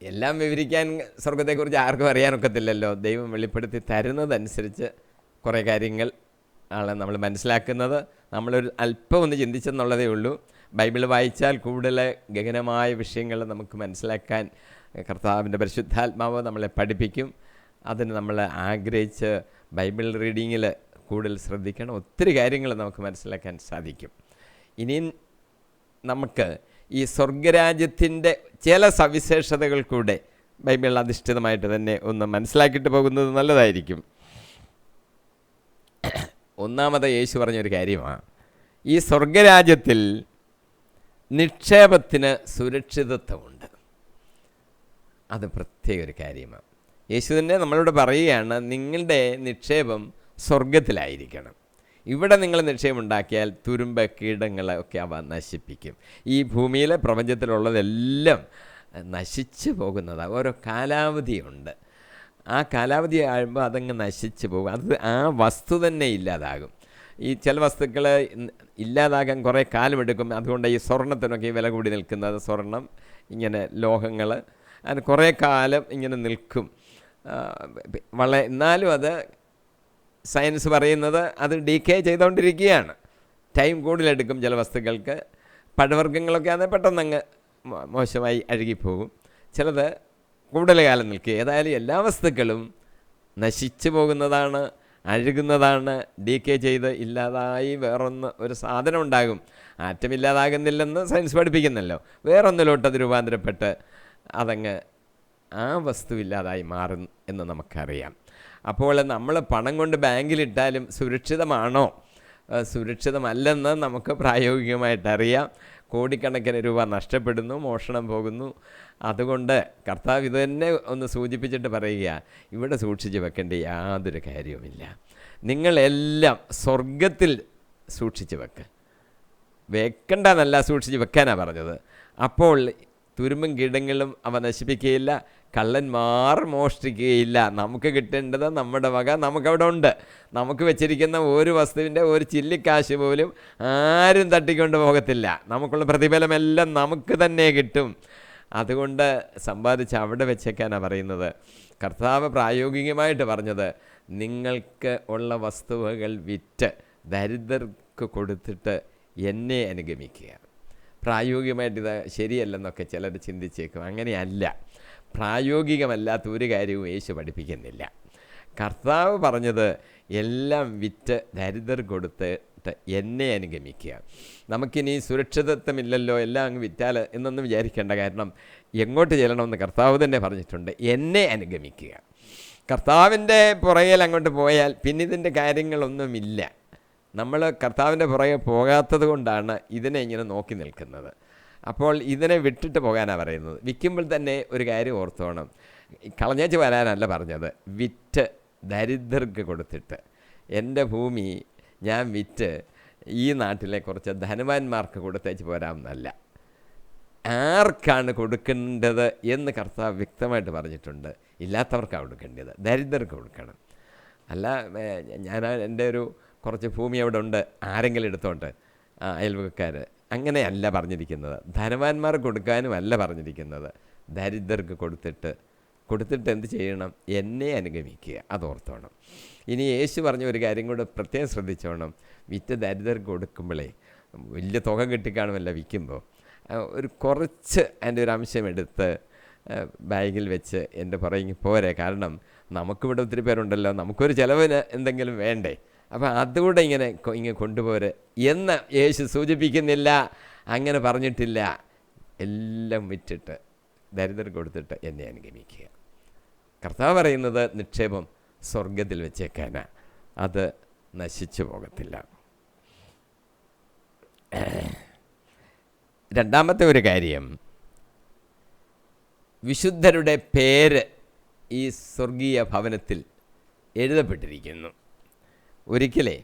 എല്ലാം വിവരിക്കാൻ സ്വർഗത്തെക്കുറിച്ച് ആർക്കും അറിയാനൊക്കത്തില്ലല്ലോ. ദൈവം വെളിപ്പെടുത്തി തരുന്നതനുസരിച്ച് കുറേ കാര്യങ്ങൾ ആണ് നമ്മൾ മനസ്സിലാക്കുന്നത്. നമ്മളൊരു അല്പം ഒന്ന് ചിന്തിച്ചെന്നുള്ളതേ ഉള്ളൂ. ബൈബിൾ വായിച്ചാൽ കൂടുതൽ ഗഹനമായ വിഷയങ്ങൾ നമുക്ക് മനസ്സിലാക്കാൻ കർത്താവിൻ്റെ പരിശുദ്ധാത്മാവ് നമ്മളെ പഠിപ്പിക്കും. അതിന് നമ്മൾ ആഗ്രഹിച്ച് ബൈബിൾ റീഡിങ്ങിൽ കൂടുതൽ ശ്രദ്ധിക്കണം. ഒത്തിരി കാര്യങ്ങൾ നമുക്ക് മനസ്സിലാക്കാൻ സാധിക്കും. ഇനിയും നമുക്ക് ഈ സ്വർഗരാജ്യത്തിൻ്റെ ചില സവിശേഷതകൾ കൂടെ ബൈബിൾ അധിഷ്ഠിതമായിട്ട് തന്നെ ഒന്ന് മനസ്സിലാക്കിയിട്ട് പോകുന്നത് നല്ലതായിരിക്കും. ഒന്നാമത് യേശു പറഞ്ഞൊരു കാര്യമാണ്, ഈ സ്വർഗരാജ്യത്തിൽ നിക്ഷേപത്തിന് സുരക്ഷിതത്വമുണ്ട്. അത് പ്രത്യേക ഒരു കാര്യമാണ്. യേശു തന്നെ നമ്മളോട് പറയുകയാണ്, നിങ്ങളുടെ നിക്ഷേപം സ്വർഗത്തിലായിരിക്കണം. ഇവിടെ നിങ്ങൾ നിക്ഷേപമുണ്ടാക്കിയാൽ തുരുമ്പ്, കീടങ്ങളൊക്കെ അവ നശിപ്പിക്കും. ഈ ഭൂമിയിലെ പ്രപഞ്ചത്തിലുള്ളതെല്ലാം നശിച്ചു പോകുന്നതാണ്. ഓരോ കാലാവധിയുണ്ട്. ആ കാലാവധി ആകുമ്പോൾ അതങ്ങ് നശിച്ചു പോകും. അത് ആ വസ്തു തന്നെ ഇല്ലാതാകും. ഈ ചില വസ്തുക്കൾ ഇല്ലാതാകാൻ കുറേ കാലമെടുക്കും. അതുകൊണ്ട് ഈ സ്വർണ്ണത്തിനൊക്കെ വില കൂടി നിൽക്കുന്നത്, സ്വർണം ഇങ്ങനെ ലോഹങ്ങൾ അതിന് കുറേ കാലം ഇങ്ങനെ നിൽക്കും. എന്നാലും അത് സയൻസ് പറയുന്നത് അത് ഡീക്കേ ചെയ്തുകൊണ്ടിരിക്കുകയാണ്. ടൈം കൂടുതലെടുക്കും ചില വസ്തുക്കൾക്ക്. പഴവർഗ്ഗങ്ങളൊക്കെ അത് പെട്ടെന്നങ്ങ് മോശമായി അഴുകിപ്പോകും. ചിലത് കൂടുതൽ കാലം നിൽക്കുക. ഏതായാലും എല്ലാ വസ്തുക്കളും നശിച്ചു പോകുന്നതാണ്, അഴുകുന്നതാണ്. ഡീക്കേ ചെയ്ത് ഇല്ലാതായി വേറൊന്ന് ഒരു സാധനം ഉണ്ടാകും. Atom ഇല്ലാതാകുന്നില്ലെന്ന് science പഠിപ്പിക്കുന്നല്ലോ. വേറൊന്നിലോട്ട് അത് രൂപാന്തരപ്പെട്ട് അതങ്ങ് ആ വസ്തു ഇല്ലാതായി മാറും എന്ന് നമുക്കറിയാം. അപ്പോൾ നമ്മൾ പണം കൊണ്ട് ബാങ്കിലിട്ടാലും സുരക്ഷിതമാണോ? സുരക്ഷിതമല്ലെന്ന് നമുക്ക് പ്രായോഗികമായിട്ടറിയാം. കോടിക്കണക്കിന് രൂപ നഷ്ടപ്പെടുന്നു, മോഷണം പോകുന്നു. അതുകൊണ്ട് കർത്താവ് ഇത് തന്നെ ഒന്ന് സൂചിപ്പിച്ചിട്ട് പറയുക, ഇവിടെ സൂക്ഷിച്ച് വെക്കേണ്ട യാതൊരു കാര്യവുമില്ല. നിങ്ങളെല്ലാം സ്വർഗത്തിൽ സൂക്ഷിച്ച് വെക്കണ്ടെന്നല്ല, സൂക്ഷിച്ച് വെക്കാനാണ് പറഞ്ഞത്. അപ്പോൾ തുരുമ്പും കീടങ്ങളും അവ നശിപ്പിക്കുകയില്ല, കള്ളന്മാർ മോഷ്ടിക്കുകയില്ല. നമുക്ക് കിട്ടേണ്ടത് നമ്മുടെ വക നമുക്കവിടെ ഉണ്ട്. നമുക്ക് വെച്ചിരിക്കുന്ന ഒരു വസ്തുവിൻ്റെ ഒരു ചില്ലിക്കാശ് പോലും ആരും തട്ടിക്കൊണ്ട് പോകത്തില്ല. നമുക്കുള്ള പ്രതിഫലമെല്ലാം നമുക്ക് തന്നെ കിട്ടും. അതുകൊണ്ട് സമ്പാദിച്ച് അവിടെ വെച്ചേക്കാനാണ് പറയുന്നത്. കർത്താവ് പ്രായോഗികമായിട്ട് പറഞ്ഞത്, നിങ്ങൾക്ക് ഉള്ള വസ്തുവകൾ വിറ്റ് ദരിദ്രർക്ക് കൊടുത്തിട്ട് എന്നെ അനുഗമിക്കുക. പ്രായോഗികമായിട്ട് ഇത് ശരിയല്ലെന്നൊക്കെ ചിലർ ചിന്തിച്ചേക്കും. അങ്ങനെയല്ല. പ്രായോഗികമല്ലാത്ത ഒരു കാര്യവും യേശു പഠിപ്പിക്കുന്നില്ല. കർത്താവ് പറഞ്ഞത് എല്ലാം വിറ്റ് ദരിദ്രർക്ക് കൊടുത്തിട്ട് എന്നെ അനുഗമിക്കുക. നമുക്കിനി സുരക്ഷിതത്വമില്ലല്ലോ, എല്ലാം അങ്ങ് വിറ്റാൽ എന്നൊന്നും വിചാരിക്കേണ്ട. കാരണം എങ്ങോട്ട് ചെല്ലണമെന്ന് കർത്താവ് തന്നെ പറഞ്ഞിട്ടുണ്ട്. എന്നെ അനുഗമിക്കുക. കർത്താവിൻ്റെ പുറകിൽ അങ്ങോട്ട് പോയാൽ പിന്നെ ഇതിൻ്റെ കാര്യങ്ങളൊന്നുമില്ല. നമ്മൾ കർത്താവിൻ്റെ പുറകെ പോകാത്തത് കൊണ്ടാണ് ഇതിനെ ഇങ്ങനെ നോക്കി നിൽക്കുന്നത്. അപ്പോൾ ഇതിനെ വിട്ടിട്ട് പോകാനാണ് പറയുന്നത്. വിൽക്കുമ്പോൾ തന്നെ ഒരു കാര്യം ഓർത്തോണം, കളഞ്ഞേച്ച് വരാനല്ല പറഞ്ഞത്, വിറ്റ് ദരിദ്രർക്ക് കൊടുത്തിട്ട്. എൻ്റെ ഭൂമി ഞാൻ വിറ്റ് ഈ നാട്ടിലെ കുറച്ച് ധനവാന്മാർക്ക് കൊടുത്തേച്ച് പോരാമെന്നല്ല. ആർക്കാണ് കൊടുക്കേണ്ടത് എന്ന് കർത്താവ് വ്യക്തമായിട്ട് പറഞ്ഞിട്ടുണ്ട്. ഇല്ലാത്തവർക്കാണ് കൊടുക്കേണ്ടത്, ദരിദ്രർക്ക് കൊടുക്കണം. അല്ല ഞാൻ എൻ്റെ ഒരു കുറച്ച് ഭൂമി അവിടെ ഉണ്ട്, ആരെങ്കിലും എടുത്തോണ്ട്, അയൽവക്കാർ, അങ്ങനെയല്ല പറഞ്ഞിരിക്കുന്നത്. ധനവാന്മാർക്ക് കൊടുക്കാനും അല്ല പറഞ്ഞിരിക്കുന്നത്. ദരിദ്രർക്ക് കൊടുത്തിട്ട് എന്ത് ചെയ്യണം? എന്നെ അനുഗമിക്കുക. അതോർത്തോണം. ഇനി യേശു പറഞ്ഞ ഒരു കാര്യം കൂടെ പ്രത്യേകം ശ്രദ്ധിച്ചോണം. വിറ്റ് ദരിദ്രർക്ക് കൊടുക്കുമ്പോഴേ വലിയ തുക കിട്ടിക്കാണുമല്ല വിൽക്കുമ്പോൾ, ഒരു കുറച്ച് അതിൻ്റെ ഒരു അംശം എടുത്ത് ബാഗിൽ വെച്ച് എൻ്റെ പുറകെ പോരെ. കാരണം നമുക്കിവിടെ ഒത്തിരി പേരുണ്ടല്ലോ, നമുക്കൊരു ചിലവിന് എന്തെങ്കിലും വേണ്ടേ, അപ്പോൾ അതുകൂടെ ഇങ്ങനെ കൊണ്ടുപോരെ എന്ന് യേശു സൂചിപ്പിക്കുന്നില്ല. അങ്ങനെ പറഞ്ഞിട്ടില്ല. എല്ലാം വിറ്റിട്ട് ദരിദ്രർക്ക് കൊടുത്തിട്ട് എന്നെ അനുഗമിക്കുക. കർത്താവ് പറയുന്നത് നിക്ഷേപം സ്വർഗത്തിൽ വെച്ചേക്കാനാ, അത് നശിച്ചു പോകത്തില്ല. രണ്ടാമത്തെ ഒരു കാര്യം, വിശുദ്ധരുടെ പേര് ഈ സ്വർഗീയ ഭവനത്തിൽ എഴുതപ്പെട്ടിരിക്കുന്നു. ഒരിക്കലേ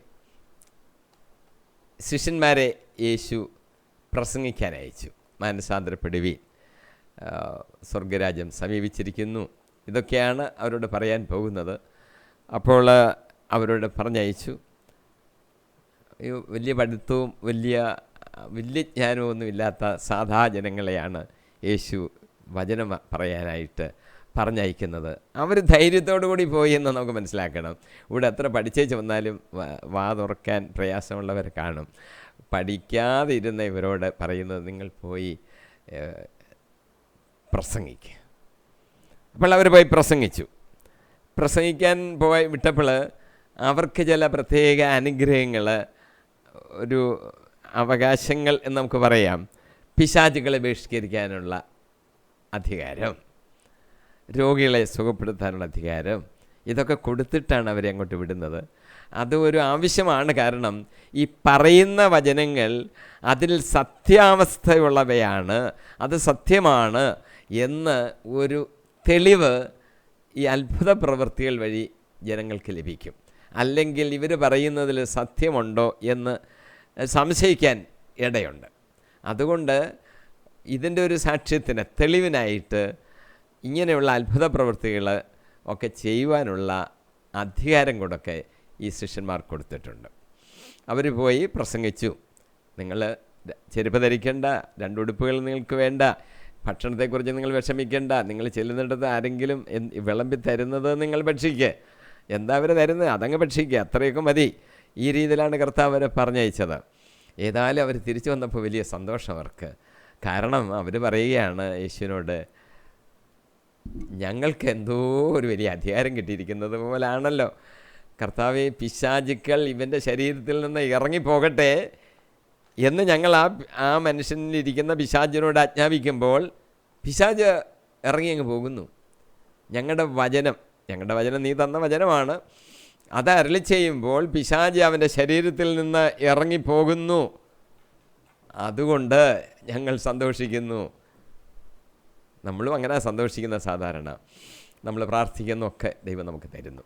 ശിഷ്യന്മാരെ യേശു പ്രസംഗിക്കാൻ അയച്ചു. മാനസാന്തരപ്പെടുവീൻ, സ്വർഗരാജ്യം സമീപിച്ചിരിക്കുന്നു, ഇതൊക്കെയാണ് അവരോട് പറയാൻ പോകുന്നത്. അപ്പോൾ അവരോട് പറഞ്ഞയച്ചു. വലിയ പഠിത്തവും വലിയ ജ്ഞാനമൊന്നും ഇല്ലാത്ത സാധാ ജനങ്ങളെയാണ് യേശു വചനം പറയാനായിട്ട് പറഞ്ഞയക്കുന്നത്. അവർ ധൈര്യത്തോടു കൂടി പോയി എന്ന് നമുക്ക് മനസ്സിലാക്കണം. ഇവിടെ എത്ര പഠിച്ചേച്ച് വന്നാലും വാ തുറക്കാൻ പ്രയാസമുള്ളവർ കാണും. പഠിക്കാതെ ഇരുന്ന ഇവരോട് പറയുന്നത്, നിങ്ങൾ പോയി പ്രസംഗിക്കുക. അപ്പോൾ അവർ പോയി പ്രസംഗിക്കാൻ വിട്ടപ്പോൾ അവർക്ക് ചില പ്രത്യേക അനുഗ്രഹങ്ങൾ, ഒരു അവകാശങ്ങൾ എന്ന് നമുക്ക് പറയാം. പിശാചുകളെ ബഹിഷ്കരിക്കാനുള്ള അധികാരം, രോഗികളെ സുഖപ്പെടുത്താനുള്ള അധികാരം, ഇതൊക്കെ കൊടുത്തിട്ടാണ് അവരെ അങ്ങോട്ട് വിടുന്നത്. അത് ഒരു ആവശ്യമാണ്. കാരണം ഈ പറയുന്ന വചനങ്ങൾ അതിൽ സത്യാവസ്ഥയുള്ളവയാണ്, അത് സത്യമാണ് എന്ന് ഒരു തെളിവ് ഈ അത്ഭുത പ്രവൃത്തികൾ വഴി ജനങ്ങൾക്ക് ലഭിക്കും. അല്ലെങ്കിൽ ഇവർ പറയുന്നതിൽ സത്യമുണ്ടോ എന്ന് സംശയിക്കാൻ ഇടയുണ്ട്. അതുകൊണ്ട് ഇതിൻ്റെ ഒരു സാക്ഷ്യത്തിന്, തെളിവിനായിട്ട് ഇങ്ങനെയുള്ള അത്ഭുത പ്രവൃത്തികൾ ഒക്കെ ചെയ്യുവാനുള്ള അധികാരം കൂടൊക്കെ ഈ ശിഷ്യന്മാർക്ക് കൊടുത്തിട്ടുണ്ട്. അവർ പോയി പ്രസംഗിച്ചു. നിങ്ങൾ ചെരുപ്പ് ധരിക്കേണ്ട, രണ്ടുടുപ്പുകൾ നിങ്ങൾക്ക് വേണ്ട, ഭക്ഷണത്തെക്കുറിച്ച് നിങ്ങൾ വിഷമിക്കേണ്ട, നിങ്ങൾ ചെല്ലുന്നിടത്ത് ആരെങ്കിലും വിളമ്പി തരുന്നത് നിങ്ങൾ ഭക്ഷിക്കുക, എന്താ അവർ തരുന്നത് അതങ്ങ് ഭക്ഷിക്കുക, അത്രയൊക്കെ മതി. ഈ രീതിയിലാണ് കർത്താവ് അവരെ പറഞ്ഞയച്ചത്. ഏതായാലും അവർ തിരിച്ചു വന്നപ്പോൾ വലിയ സന്തോഷം അവർക്ക്. കാരണം അവർ പറയുകയാണ് യേശുവിനോട്, ഞങ്ങൾക്ക് എന്തോ ഒരു വലിയ അധികാരം കിട്ടിയിരിക്കുന്നത് പോലാണല്ലോ കർത്താവേ, പിശാചുക്കൾ ഇവൻ്റെ ശരീരത്തിൽ നിന്ന് ഇറങ്ങിപ്പോകട്ടെ എന്ന് ഞങ്ങൾ ആ മനുഷ്യനിലിരിക്കുന്ന പിശാചിനോട് ആജ്ഞാപിക്കുമ്പോൾ പിശാച് ഇറങ്ങി അങ്ങ് പോകുന്നു. ഞങ്ങളുടെ വചനം നീ തന്ന വചനമാണ്, അത് അരുളി ചെയ്യുമ്പോൾ പിശാച് അവൻ്റെ ശരീരത്തിൽ നിന്ന് ഇറങ്ങിപ്പോകുന്നു. അതുകൊണ്ട് ഞങ്ങൾ സന്തോഷിക്കുന്നു. നമ്മളും അങ്ങനെ സന്തോഷിക്കുന്ന. സാധാരണ നമ്മൾ പ്രാർത്ഥിക്കുന്നൊക്കെ ദൈവം നമുക്ക് തരുന്നു.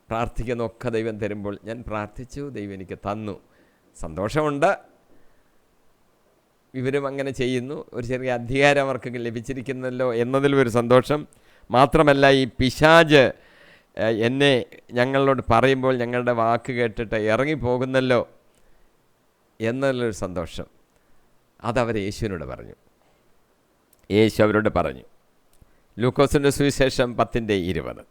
പ്രാർത്ഥിക്കുന്നൊക്കെ ദൈവം തരുമ്പോൾ ഞാൻ പ്രാർത്ഥിച്ചു, ദൈവം എനിക്ക് തന്നു, സന്തോഷമുണ്ട്. ഇവരും അങ്ങനെ ചെയ്യുന്നു. ഒരു ചെറിയ അധികാരം അവർക്ക് ലഭിച്ചിരിക്കുന്നല്ലോ എന്നതിൽ ഒരു സന്തോഷം മാത്രമല്ല, ഈ പിശാച് ഞങ്ങളോട് പറയുമ്പോൾ ഞങ്ങളുടെ വാക്ക് കേട്ടിട്ട് ഇറങ്ങിപ്പോകുന്നല്ലോ എന്നുള്ളൊരു സന്തോഷം. അതവർ യേശുവിനോട് പറഞ്ഞു. യേശു അവരോട് പറഞ്ഞു. ലൂക്കോസിൻ്റെ സുവിശേഷം 10:20.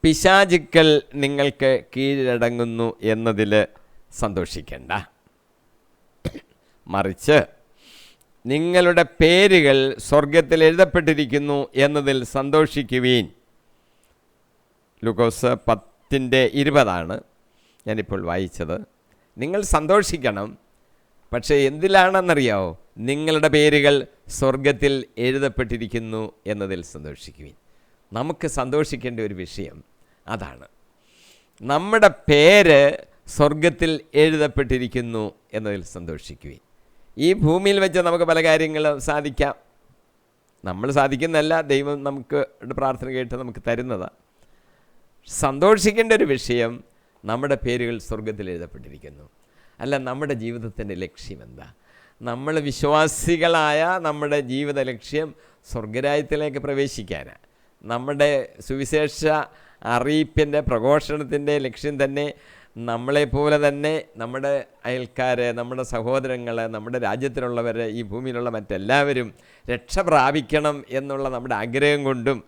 പിശാചുക്കൾ നിങ്ങൾക്ക് കീഴടങ്ങുന്നു എന്നതിൽ സന്തോഷിക്കേണ്ട, മറിച്ച് നിങ്ങളുടെ പേരുകൾ സ്വർഗത്തിൽ എഴുതപ്പെട്ടിരിക്കുന്നു എന്നതിൽ സന്തോഷിക്കുവീൻ. ലൂക്കോസ് 10:20 ഞാനിപ്പോൾ വായിച്ചത്. നിങ്ങൾ സന്തോഷിക്കണം, പക്ഷേ എന്തിലാണെന്നറിയാവോ? നിങ്ങളുടെ പേരുകൾ സ്വർഗത്തിൽ എഴുതപ്പെട്ടിരിക്കുന്നു എന്നതിൽ സന്തോഷിക്കുവിൻ. നമുക്ക് സന്തോഷിക്കേണ്ട ഒരു വിഷയം അതാണ്. നമ്മുടെ പേര് സ്വർഗത്തിൽ എഴുതപ്പെട്ടിരിക്കുന്നു എന്നതിൽ സന്തോഷിക്കുവിൻ. ഈ ഭൂമിയിൽ വെച്ച് നമുക്ക് പല കാര്യങ്ങളും സാധിക്കാം. നമ്മൾ സാധിക്കുന്നതല്ല, ദൈവം നമുക്ക് പ്രാർത്ഥന കേട്ട് നമുക്ക് തരുന്നതാണ്. സന്തോഷിക്കേണ്ട ഒരു വിഷയം, നമ്മുടെ പേരുകൾ സ്വർഗത്തിൽ എഴുതപ്പെട്ടിരിക്കുന്നു. അല്ല, നമ്മുടെ ജീവിതത്തിൻ്റെ ലക്ഷ്യം എന്താ? നമ്മൾ വിശ്വാസികളായ നമ്മുടെ ജീവിത ലക്ഷ്യം സ്വർഗരാജ്യത്തിലേക്ക് പ്രവേശിക്കാനാണ്. നമ്മുടെ സുവിശേഷ അറിയിപ്പിൻ്റെ പ്രഘോഷണത്തിൻ്റെ ലക്ഷ്യം തന്നെ നമ്മളെപ്പോലെ തന്നെ നമ്മുടെ അയൽക്കാർ, നമ്മുടെ സഹോദരങ്ങൾ, നമ്മുടെ രാജ്യത്തിലുള്ളവർ, ഈ ഭൂമിയിലുള്ള മറ്റെല്ലാവരും രക്ഷ പ്രാപിക്കണം എന്നുള്ള നമ്മുടെ ആഗ്രഹം കൊണ്ടും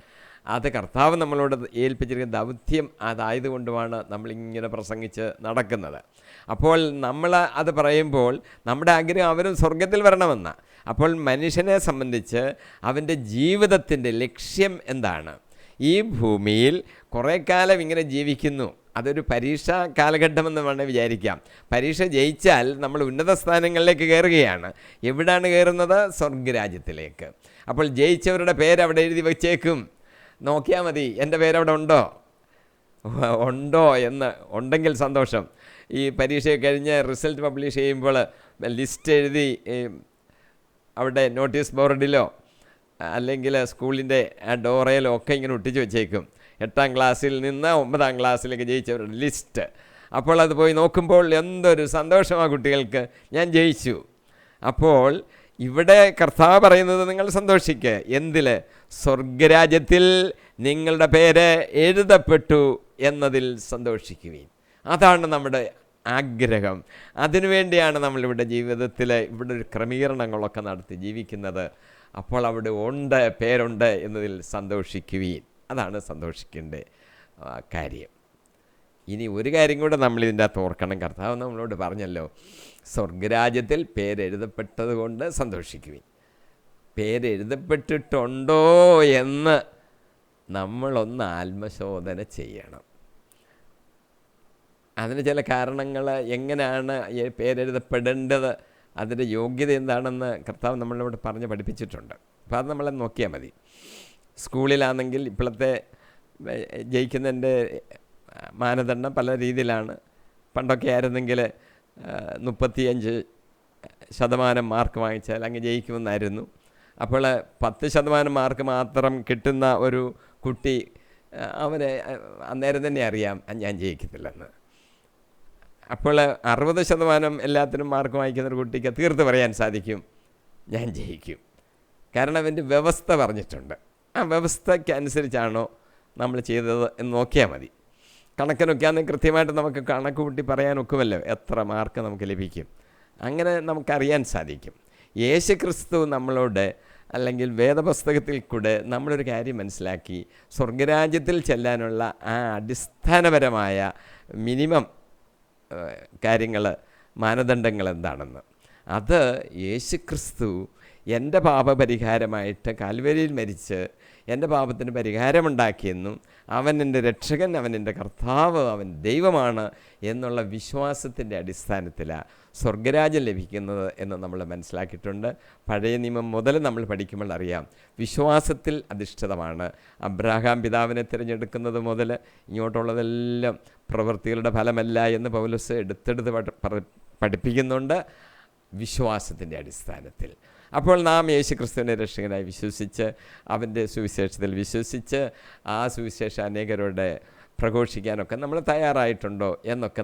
അത് കർത്താവ് നമ്മളോട് ഏൽപ്പിച്ചിരിക്കുന്ന ദൗത്യം അതായതുകൊണ്ടുമാണ് നമ്മളിങ്ങനെ പ്രസംഗിച്ച് നടക്കുന്നത്. അപ്പോൾ നമ്മൾ അത് പറയുമ്പോൾ നമ്മുടെ ആഗ്രഹം അവരും സ്വർഗത്തിൽ വരണമെന്ന. അപ്പോൾ മനുഷ്യനെ സംബന്ധിച്ച് അവൻ്റെ ജീവിതത്തിൻ്റെ ലക്ഷ്യം എന്താണ്? ഈ ഭൂമിയിൽ കുറേ കാലം ഇങ്ങനെ ജീവിക്കുന്നു. അതൊരു പരീക്ഷാ കാലഘട്ടമെന്ന് വേണം വിചാരിക്കാം. പരീക്ഷ ജയിച്ചാൽ നമ്മൾ ഉന്നത സ്ഥാനങ്ങളിലേക്ക് കയറുകയാണ്. എവിടാണ് കയറുന്നത്? സ്വർഗരാജ്യത്തിലേക്ക്. അപ്പോൾ ജയിച്ചവരുടെ പേര് അവിടെ എഴുതി വച്ചേക്കും. നോക്കിയാൽ മതി, എൻ്റെ പേരവിടെ ഉണ്ടോ എന്ന്. ഉണ്ടെങ്കിൽ സന്തോഷം. ഈ പരീക്ഷ കഴിഞ്ഞ് റിസൾട്ട് പബ്ലിഷ് ചെയ്യുമ്പോൾ ലിസ്റ്റ് എഴുതി അവിടെ നോട്ടീസ് ബോർഡിലോ അല്ലെങ്കിൽ സ്കൂളിൻ്റെ ഡോറയിലോ ഒക്കെ ഇങ്ങനെ ഒട്ടിച്ച് വെച്ചേക്കും. 8ാം ക്ലാസ്സിൽ നിന്ന് 9ാം ക്ലാസ്സിലേക്ക് ജയിച്ചവരുടെ ലിസ്റ്റ്. അപ്പോൾ അത് പോയി നോക്കുമ്പോൾ എന്തൊരു സന്തോഷമാണ് കുട്ടികൾക്ക്, ഞാൻ ജയിച്ചു. അപ്പോൾ ഇവിടെ കർത്താവ് പറയുന്നത്, നിങ്ങൾ സന്തോഷിക്കുക. എന്തിൽ? സ്വർഗരാജ്യത്തിൽ നിങ്ങളുടെ പേര് എഴുതപ്പെട്ടു എന്നതിൽ സന്തോഷിക്കുവിൻ. അതാണ് നമ്മുടെ ആഗ്രഹം. അതിനുവേണ്ടിയാണ് നമ്മളിവിടെ ജീവിതത്തിൽ ഇവിടെ ഒരു ക്രമീകരണങ്ങളൊക്കെ നടത്തി ജീവിക്കുന്നത്. അപ്പോൾ അവിടെ ഉണ്ട്, പേരുണ്ട് എന്നതിൽ സന്തോഷിക്കുവിൻ. അതാണ് സന്തോഷിക്കേണ്ട കാര്യം. ഇനി ഒരു കാര്യം കൂടെ നമ്മളിതിൻ്റെ അകത്ത് ഓർക്കണം. കർത്താവ് നമ്മളോട് പറഞ്ഞല്ലോ, സ്വർഗരാജ്യത്തിൽ പേരെഴുതപ്പെട്ടത് കൊണ്ട് സന്തോഷിക്കുവിൻ. പേരെഴുതപ്പെട്ടിട്ടുണ്ടോ എന്ന് നമ്മളൊന്ന് ആത്മശോധന ചെയ്യണം. അതിന് ചില കാരണങ്ങൾ, എങ്ങനെയാണ് പേരെഴുതപ്പെടേണ്ടത്, അതിൻ്റെ യോഗ്യത എന്താണെന്ന് കർത്താവ് നമ്മളോട് പറഞ്ഞ് പഠിപ്പിച്ചിട്ടുണ്ട്. അപ്പോൾ അത് നമ്മളെ നോക്കിയാൽ മതി. സ്കൂളിലാണെങ്കിൽ ഇപ്പോഴത്തെ ജയിക്കുന്നതിൻ്റെ മാനദണ്ഡം പല രീതിയിലാണ്. പണ്ടൊക്കെ ആയിരുന്നെങ്കിൽ 35% മാർക്ക് വാങ്ങിച്ചാൽ അങ്ങ് ജയിക്കുമെന്നായിരുന്നു. അപ്പോൾ 10% മാർക്ക് മാത്രം കിട്ടുന്ന ഒരു കുട്ടി, അവന് അന്നേരം തന്നെ അറിയാം ഞാൻ ജയിക്കത്തില്ലെന്ന്. അപ്പോൾ 60% എല്ലാത്തിനും മാർക്ക് വാങ്ങിക്കുന്ന ഒരു കുട്ടിക്ക് തീർത്ത് പറയാൻ സാധിക്കും, ഞാൻ ജയിക്കും. കാരണം അവൻ്റെ വ്യവസ്ഥ പറഞ്ഞിട്ടുണ്ട്. ആ വ്യവസ്ഥയ്ക്ക് അനുസരിച്ചാണോ നമ്മൾ ചെയ്തത് എന്ന് നോക്കിയാൽ മതി. കണക്കിനൊക്കെ ആണെങ്കിൽ കൃത്യമായിട്ട് നമുക്ക് കണക്ക് കൂട്ടി പറയാനൊക്കുമല്ലോ എത്ര മാർക്ക് നമുക്ക് ലഭിക്കും. അങ്ങനെ നമുക്കറിയാൻ സാധിക്കും. യേശു ക്രിസ്തു നമ്മളോട്, അല്ലെങ്കിൽ വേദപുസ്തകത്തിൽ കൂടെ നമ്മളൊരു കാര്യം മനസ്സിലാക്കി, സ്വർഗരാജ്യത്തിൽ ചെല്ലാനുള്ള ആ അടിസ്ഥാനപരമായ മിനിമം കാര്യങ്ങൾ, മാനദണ്ഡങ്ങൾ എന്താണെന്ന്. അത് യേശു ക്രിസ്തു എൻ്റെ പാപപരിഹാരമായിട്ട് കാൽവരിയിൽ മരിച്ച് എൻ്റെ പാപത്തിന് പരിഹാരമുണ്ടാക്കിയെന്നും അവൻ എൻ്റെ രക്ഷകൻ, അവൻ എൻ്റെ കർത്താവ്, അവൻ ദൈവമാണ് എന്നുള്ള വിശ്വാസത്തിൻ്റെ അടിസ്ഥാനത്തിലാണ് സ്വർഗരാജ്യം ലഭിക്കുന്നത് എന്ന് നമ്മൾ മനസ്സിലാക്കിയിട്ടുണ്ട്. പഴയ നിയമം മുതൽ നമ്മൾ പഠിക്കുമ്പോൾ അറിയാം, വിശ്വാസത്തിൽ അധിഷ്ഠിതമാണ്. അബ്രാഹാം പിതാവിനെ തിരഞ്ഞെടുക്കുന്നത് മുതൽ ഇങ്ങോട്ടുള്ളതെല്ലാം പ്രവൃത്തികളുടെ ഫലമല്ല എന്ന് പൗലോസ് എടുത്തെടുത്ത് പഠിപ്പിക്കുന്നുണ്ട്, വിശ്വാസത്തിൻ്റെ അടിസ്ഥാനത്തിൽ. അപ്പോൾ നാം യേശു ക്രിസ്തുവിനെ രക്ഷകനായി വിശ്വസിച്ച്, അവൻ്റെ സുവിശേഷത്തിൽ വിശ്വസിച്ച്, ആ സുവിശേഷം അനേകരോട് പ്രഘോഷിക്കാനൊക്കെ നമ്മൾ തയ്യാറായിട്ടുണ്ടോ എന്നൊക്കെ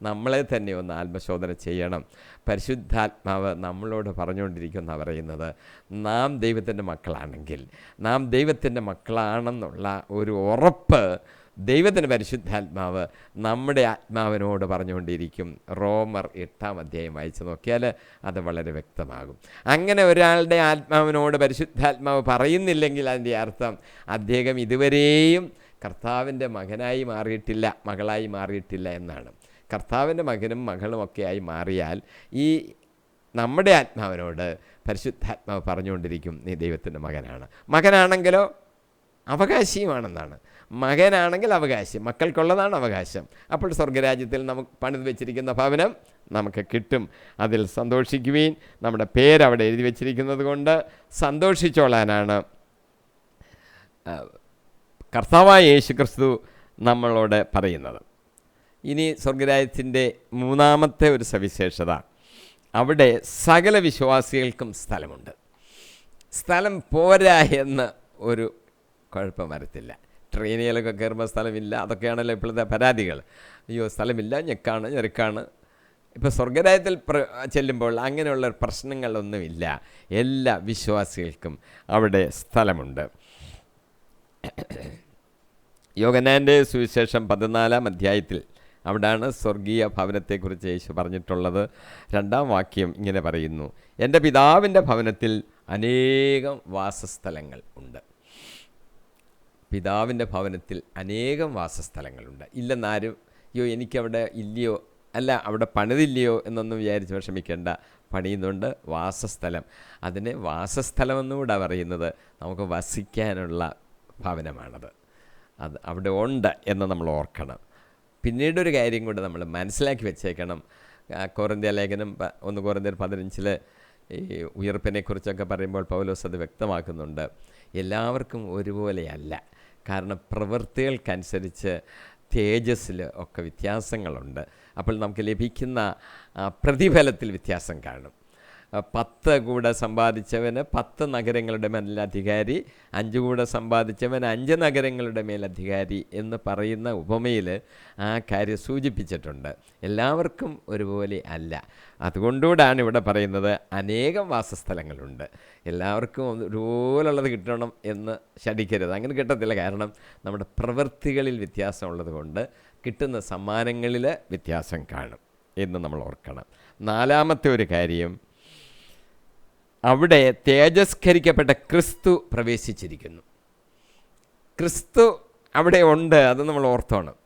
നമ്മളെ തന്നെ ഒന്ന് ആത്മശോധന ചെയ്യണം. പരിശുദ്ധാത്മാവ് നമ്മളോട് പറഞ്ഞുകൊണ്ടിരിക്കുന്ന പറയുന്നത്, നാം ദൈവത്തിൻ്റെ മക്കളാണെങ്കിൽ, നാം ദൈവത്തിൻ്റെ മക്കളാണെന്നുള്ള ഒരു ഉറപ്പ് ദൈവത്തിൻ്റെ പരിശുദ്ധാത്മാവ് നമ്മുടെ ആത്മാവിനോട് പറഞ്ഞുകൊണ്ടിരിക്കും. റോമർ 8-ാം അധ്യായം വായിച്ച് നോക്കിയാൽ അത് വളരെ വ്യക്തമാകും. അങ്ങനെ ഒരാളുടെ ആത്മാവിനോട് പരിശുദ്ധാത്മാവ് പറയുന്നില്ലെങ്കിൽ അതിൻ്റെ അർത്ഥം അദ്ദേഹം ഇതുവരെയും കർത്താവിൻ്റെ മകനായി മാറിയിട്ടില്ല, മകളായി മാറിയിട്ടില്ല എന്നാണ്. കർത്താവിൻ്റെ മകനും മകളും ഒക്കെയായി മാറിയാൽ ഈ നമ്മുടെ ആത്മാവിനോട് പരിശുദ്ധാത്മാവ് പറഞ്ഞുകൊണ്ടിരിക്കും, നീ ദൈവത്തിൻ്റെ മകനാണ്. മകനാണെങ്കിലോ അവകാശിയുമാണെന്നാണ്. മകനാണെങ്കിൽ അവകാശം, മക്കൾക്കുള്ളതാണ് അവകാശം. അപ്പോൾ സ്വർഗരാജ്യത്തിൽ നമുക്ക് പണിത് വെച്ചിരിക്കുന്ന ഭവനം നമുക്ക് കിട്ടും. അതിൽ സന്തോഷിക്കുവീൻ. നമ്മുടെ പേരവിടെ എഴുതി വെച്ചിരിക്കുന്നത് കൊണ്ട് സന്തോഷിച്ചോളാനാണ് കർത്താവായ യേശു ക്രിസ്തു നമ്മളോട് പറയുന്നത്. ഇനി സ്വർഗരാജ്യത്തിൻ്റെ മൂന്നാമത്തെ ഒരു സവിശേഷത, അവിടെ സകല വിശ്വാസികൾക്കും സ്ഥലമുണ്ട്. സ്ഥലം പോരാ എന്ന് ഒരു കുഴപ്പം വരത്തില്ല. ട്രെയിനുകളൊക്കെ കയറുമ്പോൾ സ്ഥലമില്ല, അതൊക്കെയാണല്ലോ ഇപ്പോഴത്തെ പരാതികൾ. അയ്യോ സ്ഥലമില്ല, ഞെരുക്കാണ്. ഇപ്പോൾ സ്വർഗരാജ്യത്തിൽ ചെല്ലുമ്പോൾ അങ്ങനെയുള്ള പ്രശ്നങ്ങളൊന്നുമില്ല. എല്ലാ വിശ്വാസികൾക്കും അവിടെ സ്ഥലമുണ്ട്. യോഹന്നാൻ്റെ സുവിശേഷം 14-ാം അധ്യായത്തിൽ അവിടാണ് സ്വർഗീയ ഭവനത്തെക്കുറിച്ച് യേശു പറഞ്ഞിട്ടുള്ളത്. 2-ാം വാക്യം ഇങ്ങനെ പറയുന്നു, എൻ്റെ പിതാവിൻ്റെ ഭവനത്തിൽ അനേകം വാസസ്ഥലങ്ങൾ ഉണ്ട്. പിതാവിൻ്റെ ഭവനത്തിൽ അനേകം വാസസ്ഥലങ്ങളുണ്ട്. ഇല്ലെന്നാരും അയ്യോ എനിക്കവിടെ ഇല്ലയോ, അല്ല അവിടെ പണിതില്ലയോ എന്നൊന്നും വിചാരിച്ച് വിഷമിക്കേണ്ട. പണിയുന്നുണ്ട്. വാസസ്ഥലം, അതിനെ വാസസ്ഥലമെന്നുകൂടെ പറയുന്നത് നമുക്ക് വസിക്കാനുള്ള ഭവനമാണത്. അത് അവിടെ ഉണ്ട് എന്ന് നമ്മൾ ഓർക്കണം. പിന്നീടൊരു കാര്യം കൂടെ നമ്മൾ മനസ്സിലാക്കി വെച്ചേക്കണം. കൊറിന്ത്യ ലേഖനം 1 കൊരിന്ത്യർ 15 ഈ ഉയർപ്പിനെക്കുറിച്ചൊക്കെ പറയുമ്പോൾ പൗലോസ് അത് വ്യക്തമാക്കുന്നുണ്ട്. എല്ലാവർക്കും ഒരുപോലെയല്ല. കാരണം പ്രവൃത്തികൾക്കനുസരിച്ച് തേജസ്സിൽ ഒക്കെ വ്യത്യാസങ്ങളുണ്ട്. അപ്പോൾ നമുക്ക് ലഭിക്കുന്ന പ്രതിഫലത്തിൽ വ്യത്യാസം കാണും. 10 കൂടെ സമ്പാദിച്ചവന് 10 നഗരങ്ങളുടെ മേലധികാരി, 5 കൂടെ സമ്പാദിച്ചവൻ 5 നഗരങ്ങളുടെ മേലധികാരി എന്ന് പറയുന്ന ഉപമയിൽ ആ കാര്യം സൂചിപ്പിച്ചിട്ടുണ്ട്. എല്ലാവർക്കും ഒരുപോലെ അല്ല. അതുകൊണ്ടുകൂടാണ് ഇവിടെ പറയുന്നത് അനേകം വാസസ്ഥലങ്ങളുണ്ട്. എല്ലാവർക്കും ഒരുപോലുള്ളത് കിട്ടണം എന്ന് ശഠിക്കരുത്. അങ്ങനെ കിട്ടത്തില്ല. കാരണം നമ്മുടെ പ്രവൃത്തികളിൽ വ്യത്യാസമുള്ളത് കൊണ്ട് കിട്ടുന്ന സമ്മാനങ്ങളിൽ വ്യത്യാസം കാണും എന്ന് നമ്മൾ ഓർക്കണം. 4-ാമത്തെ ഒരു കാര്യം, അവിടെ തേജസ്കരിക്കപ്പെട്ട ക്രിസ്തു പ്രവേശിച്ചിരിക്കുന്നു. ക്രിസ്തു അവിടെ ഉണ്ട്, അത് നമ്മൾ ഓർത്തോണം.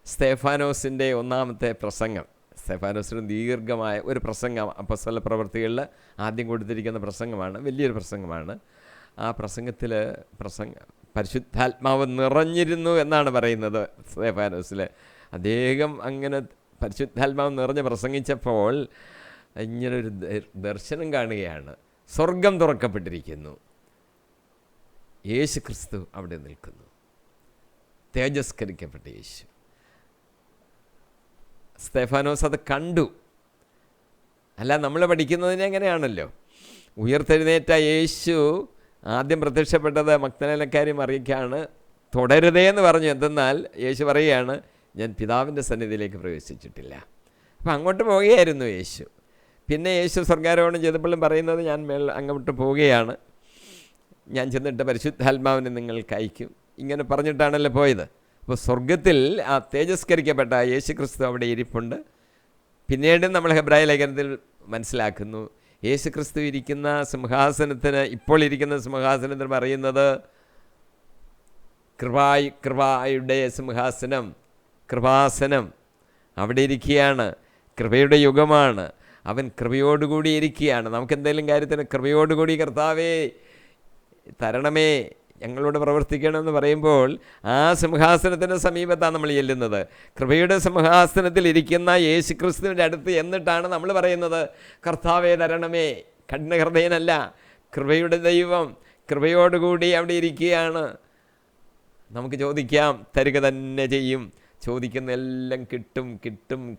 സ്തെഫാനോസിൻ്റെ 1-ാമത്തെ പ്രസംഗം, സ്തെഫാനോസിന് ദീർഘമായ ഒരു പ്രസംഗം അപ്പോസ്തല പ്രവൃത്തികളിൽ ആദ്യം കൊടുത്തിരിക്കുന്ന പ്രസംഗമാണ്. വലിയൊരു പ്രസംഗമാണ്. ആ പ്രസംഗത്തിൽ പരിശുദ്ധാത്മാവ് നിറഞ്ഞിരുന്നു എന്നാണ് പറയുന്നത്. സ്തെഫാനോസിൽ അദ്ദേഹം അങ്ങനെ പരിശുദ്ധാത്മാവ് നിറഞ്ഞ് പ്രസംഗിച്ചപ്പോൾ ഇങ്ങനൊരു ദർശനം കാണുകയാണ്. സ്വർഗം തുറക്കപ്പെട്ടിരിക്കുന്നു, യേശു ക്രിസ്തു അവിടെ നിൽക്കുന്നു, തേജസ്കരിക്കപ്പെട്ട യേശു. സ്തെഫാനോസ് അത് കണ്ടു. അല്ല, നമ്മൾ പഠിക്കുന്നതിന് എങ്ങനെയാണല്ലോ, ഉയർത്തെഴുന്നേറ്റ യേശു ആദ്യം പ്രത്യക്ഷപ്പെട്ടത് മഗ്ദലേനക്കാരി മറിയയ്ക്കാണ്. തുടരുതേ എന്ന് പറഞ്ഞു. എന്തെന്നാൽ യേശു പറയുകയാണ്, ഞാൻ പിതാവിൻ്റെ സന്നിധിയിലേക്ക് പ്രവേശിച്ചിട്ടില്ല. അപ്പം അങ്ങോട്ട് പോവുകയായിരുന്നു യേശു. പിന്നെ യേശു സ്വർഗാരോഹണം ചെയ്തപ്പോഴും പറയുന്നത്, ഞാൻ അങ്ങോട്ട് പോവുകയാണ്, ഞാൻ ചെന്നിട്ട് പരിശുദ്ധാത്മാവിനെ നിങ്ങൾക്ക് അയക്കും. ഇങ്ങനെ പറഞ്ഞിട്ടാണല്ലോ പോയത്. അപ്പോൾ സ്വർഗത്തിൽ ആ തേജസ്കരിക്കപ്പെട്ട യേശു ക്രിസ്തു അവിടെ ഇരിപ്പുണ്ട്. പിന്നീട് നമ്മൾ ഹെബ്രായ ലേഖനത്തിൽ മനസ്സിലാക്കുന്നു, യേശു ക്രിസ്തു ഇരിക്കുന്ന സിംഹാസനത്തിന്, ഇപ്പോൾ ഇരിക്കുന്ന സിംഹാസനത്തിന് പറയുന്നത് കൃപായുടെ സിംഹാസനം, കൃപാസനം. അവിടെ ഇരിക്കുകയാണ്. കൃപയുടെ യുഗമാണ്. അവൻ കൃപയോടുകൂടി ഇരിക്കുകയാണ്. നമുക്കെന്തെങ്കിലും കാര്യത്തിന് കൃപയോടുകൂടി കർത്താവേ തരണമേ, ഞങ്ങളോട് പ്രവർത്തിക്കണമെന്ന് പറയുമ്പോൾ ആ സിംഹാസനത്തിൻ്റെ സമീപത്താണ് നമ്മൾ ചെല്ലുന്നത്. കൃപയുടെ സിംഹാസനത്തിൽ ഇരിക്കുന്ന യേശു ക്രിസ്തുവിൻ്റെ അടുത്ത് എന്നിട്ടാണ് നമ്മൾ പറയുന്നത്, കർത്താവേ തരണമേ. കഠിനഹൃദയനല്ല, കൃപയുടെ ദൈവം കൃപയോടുകൂടി അവിടെ ഇരിക്കുകയാണ്. നമുക്ക് ചോദിക്കാം, തരിക തന്നെ ചെയ്യും. ചോദിക്കുന്ന എല്ലാം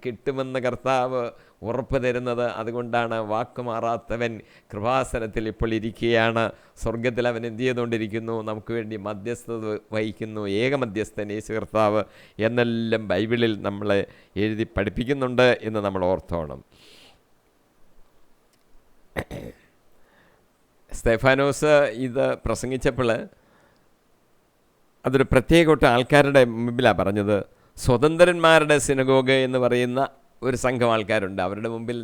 കിട്ടുമെന്ന് കർത്താവ് ഉറപ്പ് തരുന്നത്. അതുകൊണ്ടാണ് വാക്ക് മാറാത്തവൻ കൃപാസനത്തിൽ ഇപ്പോൾ ഇരിക്കുകയാണ്. സ്വർഗത്തിൽ അവൻ എന്ത് ചെയ്തുകൊണ്ടിരിക്കുന്നു? നമുക്ക് വേണ്ടി മധ്യസ്ഥത വഹിക്കുന്നു. ഏക മധ്യസ്ഥൻ യേശു കർത്താവ് എന്നെല്ലാം ബൈബിളിൽ നമ്മളെ എഴുതി പഠിപ്പിക്കുന്നുണ്ട് എന്ന് നമ്മൾ ഓർത്തോണം. സ്തെഫാനോസ് ഇത് പ്രസംഗിച്ചപ്പോൾ അതൊരു പ്രത്യേക കൂട്ടം ആൾക്കാരുടെ മുമ്പിലാണ് പറഞ്ഞത്. സ്വതന്ത്രന്മാരുടെ സിനഗോഗ് എന്ന് പറയുന്ന ഒരു സംഘം ആൾക്കാരുണ്ട്. അവരുടെ മുമ്പിൽ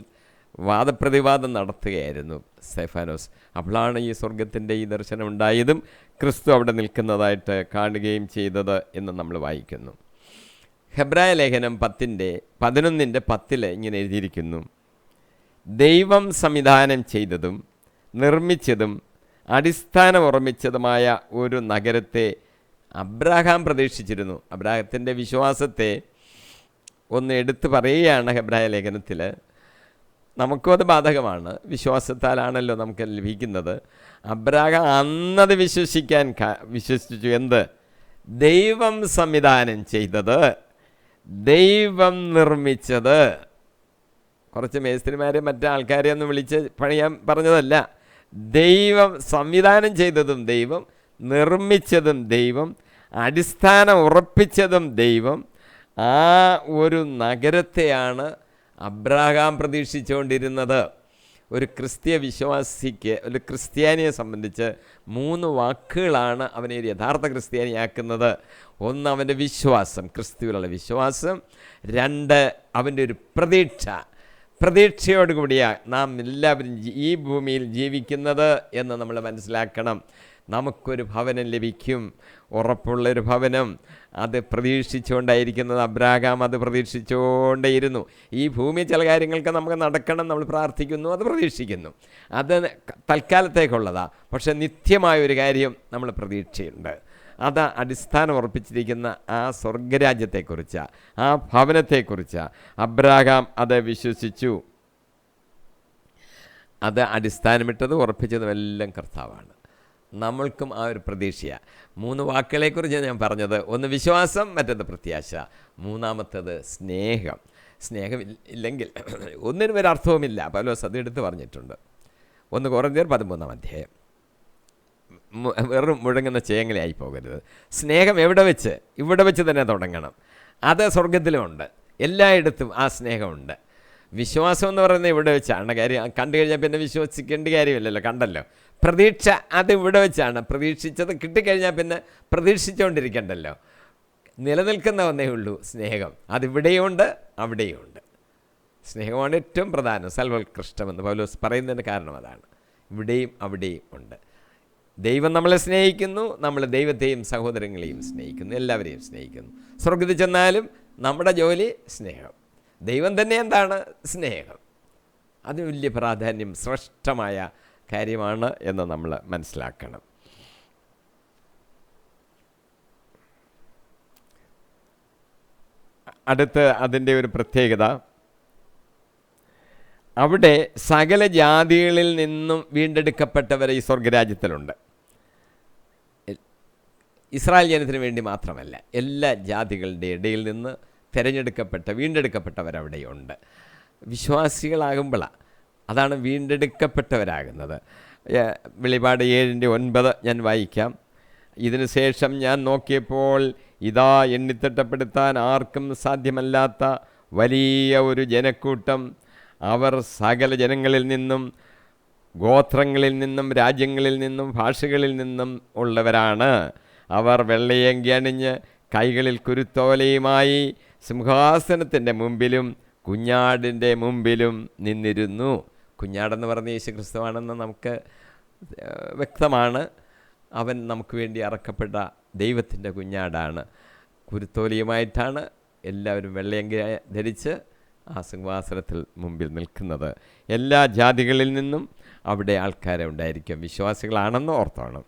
വാദപ്രതിവാദം നടത്തുകയായിരുന്നു സ്തെഫാനോസ്. അപ്പോഴാണ് ഈ സ്വർഗത്തിൻ്റെ ഈ ദർശനം ഉണ്ടായതും ക്രിസ്തു അവിടെ നിൽക്കുന്നതായിട്ട് കാണുകയും ചെയ്തത് എന്ന് നമ്മൾ വായിക്കുന്നു. ഹെബ്രായ ലേഖനം 11:10 ഇങ്ങനെ എഴുതിയിരിക്കുന്നു: ദൈവം സംവിധാനം ചെയ്തതും നിർമ്മിച്ചതും അടിസ്ഥാനമുറപ്പിച്ചതുമായ ഒരു നഗരത്തെ അബ്രാഹാം പ്രതീക്ഷിച്ചിരുന്നു. അബ്രാഹത്തിൻ്റെ വിശ്വാസത്തെ ഒന്ന് എടുത്തു പറയുകയാണ് ഹെബ്രായ ലേഖനത്തിൽ. നമുക്കും അത് ബാധകമാണ്. വിശ്വാസത്താലാണല്ലോ നമുക്ക് ലഭിക്കുന്നത്. അബ്രാഹാം അന്നത് വിശ്വസിച്ചു. എന്ത്? ദൈവം സംവിധാനം ചെയ്തത്, ദൈവം നിർമ്മിച്ചത്. കുറച്ച് മേസ്ത്രിമാരെ മറ്റാൾക്കാരെ ഒന്നും വിളിച്ച് പണിയാൻ പറഞ്ഞതല്ല. ദൈവം സംവിധാനം ചെയ്തതും ദൈവം, നിർമ്മിച്ചതും ദൈവം, അടിസ്ഥാനം ഉറപ്പിച്ചതും ദൈവം. ആ ഒരു നഗരത്തെയാണ് അബ്രാഹാം പ്രതീക്ഷിച്ചുകൊണ്ടിരുന്നത്. ഒരു ക്രിസ്തീയ വിശ്വാസിക്ക്, ഒരു ക്രിസ്ത്യാനിയെ സംബന്ധിച്ച് 3 വാക്കുകളാണ് അവനെ ഒരു യഥാർത്ഥ ക്രിസ്ത്യാനിയാക്കുന്നത്. ഒന്ന്, അവൻ്റെ വിശ്വാസം, ക്രിസ്തുവിലുള്ള വിശ്വാസം. 2, അവൻ്റെ ഒരു പ്രതീക്ഷയോടുകൂടിയാണ് നാം എല്ലാവരും ഈ ഭൂമിയിൽ ജീവിക്കുന്നത് എന്ന് നമ്മൾ മനസ്സിലാക്കണം. നമുക്കൊരു ഭവനം ലഭിക്കും, ഉറപ്പുള്ളൊരു ഭവനം. അത് പ്രതീക്ഷിച്ചുകൊണ്ടായിരിക്കുന്നത്. അബ്രാഹാം അത് പ്രതീക്ഷിച്ചുകൊണ്ടേയിരുന്നു. ഈ ഭൂമി ചില കാര്യങ്ങൾക്ക് നമുക്ക് നടക്കണം, നമ്മൾ പ്രാർത്ഥിക്കുന്നു, അത് പ്രതീക്ഷിക്കുന്നു. അത് തൽക്കാലത്തേക്കുള്ളതാണ്. പക്ഷേ നിത്യമായൊരു കാര്യം നമ്മൾ പ്രതീക്ഷയുണ്ട്. അത് അടിസ്ഥാനം ഉറപ്പിച്ചിരിക്കുന്ന ആ സ്വർഗരാജ്യത്തെക്കുറിച്ചാണ്, ആ ഭവനത്തെക്കുറിച്ചാണ്. അബ്രാഹാം അത് വിശ്വസിച്ചു. അത് അടിസ്ഥാനമിട്ടതും ഉറപ്പിച്ചതും എല്ലാം കർത്താവാണ്. നമ്മൾക്കും ആ ഒരു പ്രതീക്ഷയാണ്. 3 വാക്കുകളെക്കുറിച്ച് ഞാൻ പറഞ്ഞത്. ഒന്ന് വിശ്വാസം, മറ്റത് പ്രത്യാശ, മൂന്നാമത്തേത് സ്നേഹം. സ്നേഹം ഇല്ലെങ്കിൽ ഒന്നിനും ഒരു അർത്ഥവുമില്ല. പൗലോസ് അത് എടുത്ത് പറഞ്ഞിട്ടുണ്ട്. 1 കൊരിന്ത്യർ 13 വെറും മുഴങ്ങുന്ന ചേങ്ങലയായി പോകരുത്. സ്നേഹം എവിടെ വെച്ച്? ഇവിടെ വെച്ച് തന്നെ തുടങ്ങണം. അത് സ്വർഗത്തിലുമുണ്ട്, എല്ലായിടത്തും ആ സ്നേഹമുണ്ട്. വിശ്വാസം എന്ന് പറയുന്നത് ഇവിടെ വെച്ചാണ്. കാര്യം കണ്ടു കഴിഞ്ഞാൽ പിന്നെ വിശ്വസിക്കേണ്ട കാര്യമില്ലല്ലോ, കണ്ടല്ലോ. പ്രതീക്ഷ അത് ഇവിടെ വെച്ചാണ്. പ്രതീക്ഷിച്ചത് കിട്ടിക്കഴിഞ്ഞാൽ പിന്നെ പ്രതീക്ഷിച്ചുകൊണ്ടിരിക്കണ്ടല്ലോ. നിലനിൽക്കുന്ന ഒന്നേ ഉള്ളൂ, സ്നേഹം. അതിവിടെയുണ്ട്, അവിടെയുണ്ട്. സ്നേഹമാണ് ഏറ്റവും പ്രധാനം, സർവോത്കൃഷ്ടമെന്ന് പൗലോസ് പറയുന്നതിന് കാരണം അതാണ്. ഇവിടെയും അവിടെയും ഉണ്ട്. ദൈവം നമ്മളെ സ്നേഹിക്കുന്നു, നമ്മൾ ദൈവത്തെയും സഹോദരങ്ങളെയും സ്നേഹിക്കുന്നു, എല്ലാവരെയും സ്നേഹിക്കുന്നു. സ്വർഗത്തിൽ ചെന്നാലും നമ്മുടെ ജോലി സ്നേഹം. ദൈവം തന്നെ എന്താണ്? സ്നേഹം. അത് വലിയ പ്രാധാന്യം, ശ്രേഷ്ഠമായ കാര്യമാണ് എന്ന് നമ്മൾ മനസ്സിലാക്കണം. അടുത്ത് അതിൻ്റെ ഒരു പ്രത്യേകത, അവിടെ സകല ജാതികളിൽ നിന്നും വീണ്ടെടുക്കപ്പെട്ടവർ ഈ സ്വർഗരാജ്യത്തിലുണ്ട്. ഇസ്രായേൽ ജനത്തിന് വേണ്ടി മാത്രമല്ല, എല്ലാ ജാതികളുടെ ഇടയിൽ നിന്ന് വീണ്ടെടുക്കപ്പെട്ടവരവിടെയുണ്ട്. വിശ്വാസികളാകുമ്പോഴാണ് അതാണ് വീണ്ടെടുക്കപ്പെട്ടവരാകുന്നത്. വെളിപാട് 7:9 ഞാൻ വായിക്കാം. ഇതിനു ശേഷം ഞാൻ നോക്കിയപ്പോൾ ഇതാ എണ്ണിത്തിട്ടപ്പെടുത്താൻ ആർക്കും സാധ്യമല്ലാത്ത വലിയ ഒരു ജനക്കൂട്ടം. അവർ സകല ജനങ്ങളിൽ നിന്നും, ഗോത്രങ്ങളിൽ നിന്നും, രാജ്യങ്ങളിൽ നിന്നും, ഭാഷകളിൽ നിന്നും ഉള്ളവരാണ്. അവർ വെള്ളയങ്കി അണിഞ്ഞ് കൈകളിൽ കുരുത്തോലയുമായി സിംഹാസനത്തിൻ്റെ മുമ്പിലും കുഞ്ഞാടിൻ്റെ മുമ്പിലും നിന്നിരുന്നു. കുഞ്ഞാടെന്ന് പറഞ്ഞ യേശുക്രിസ്തുവാണെന്ന് നമുക്ക് വ്യക്തമാണ്. അവൻ നമുക്ക് വേണ്ടി അറക്കപ്പെട്ട ദൈവത്തിൻ്റെ കുഞ്ഞാടാണ്. കുരുത്തോലിയുമായിട്ടാണ് എല്ലാവരും വെള്ളയങ്കി ധരിച്ച് ആ സിംഹാസനത്തിൽ മുമ്പിൽ നിൽക്കുന്നത്. എല്ലാ ജാതികളിൽ നിന്നും അവിടെ ആൾക്കാരെ ഉണ്ടായിരിക്കും. വിശ്വാസികളാണെന്ന് ഓർത്തോണം.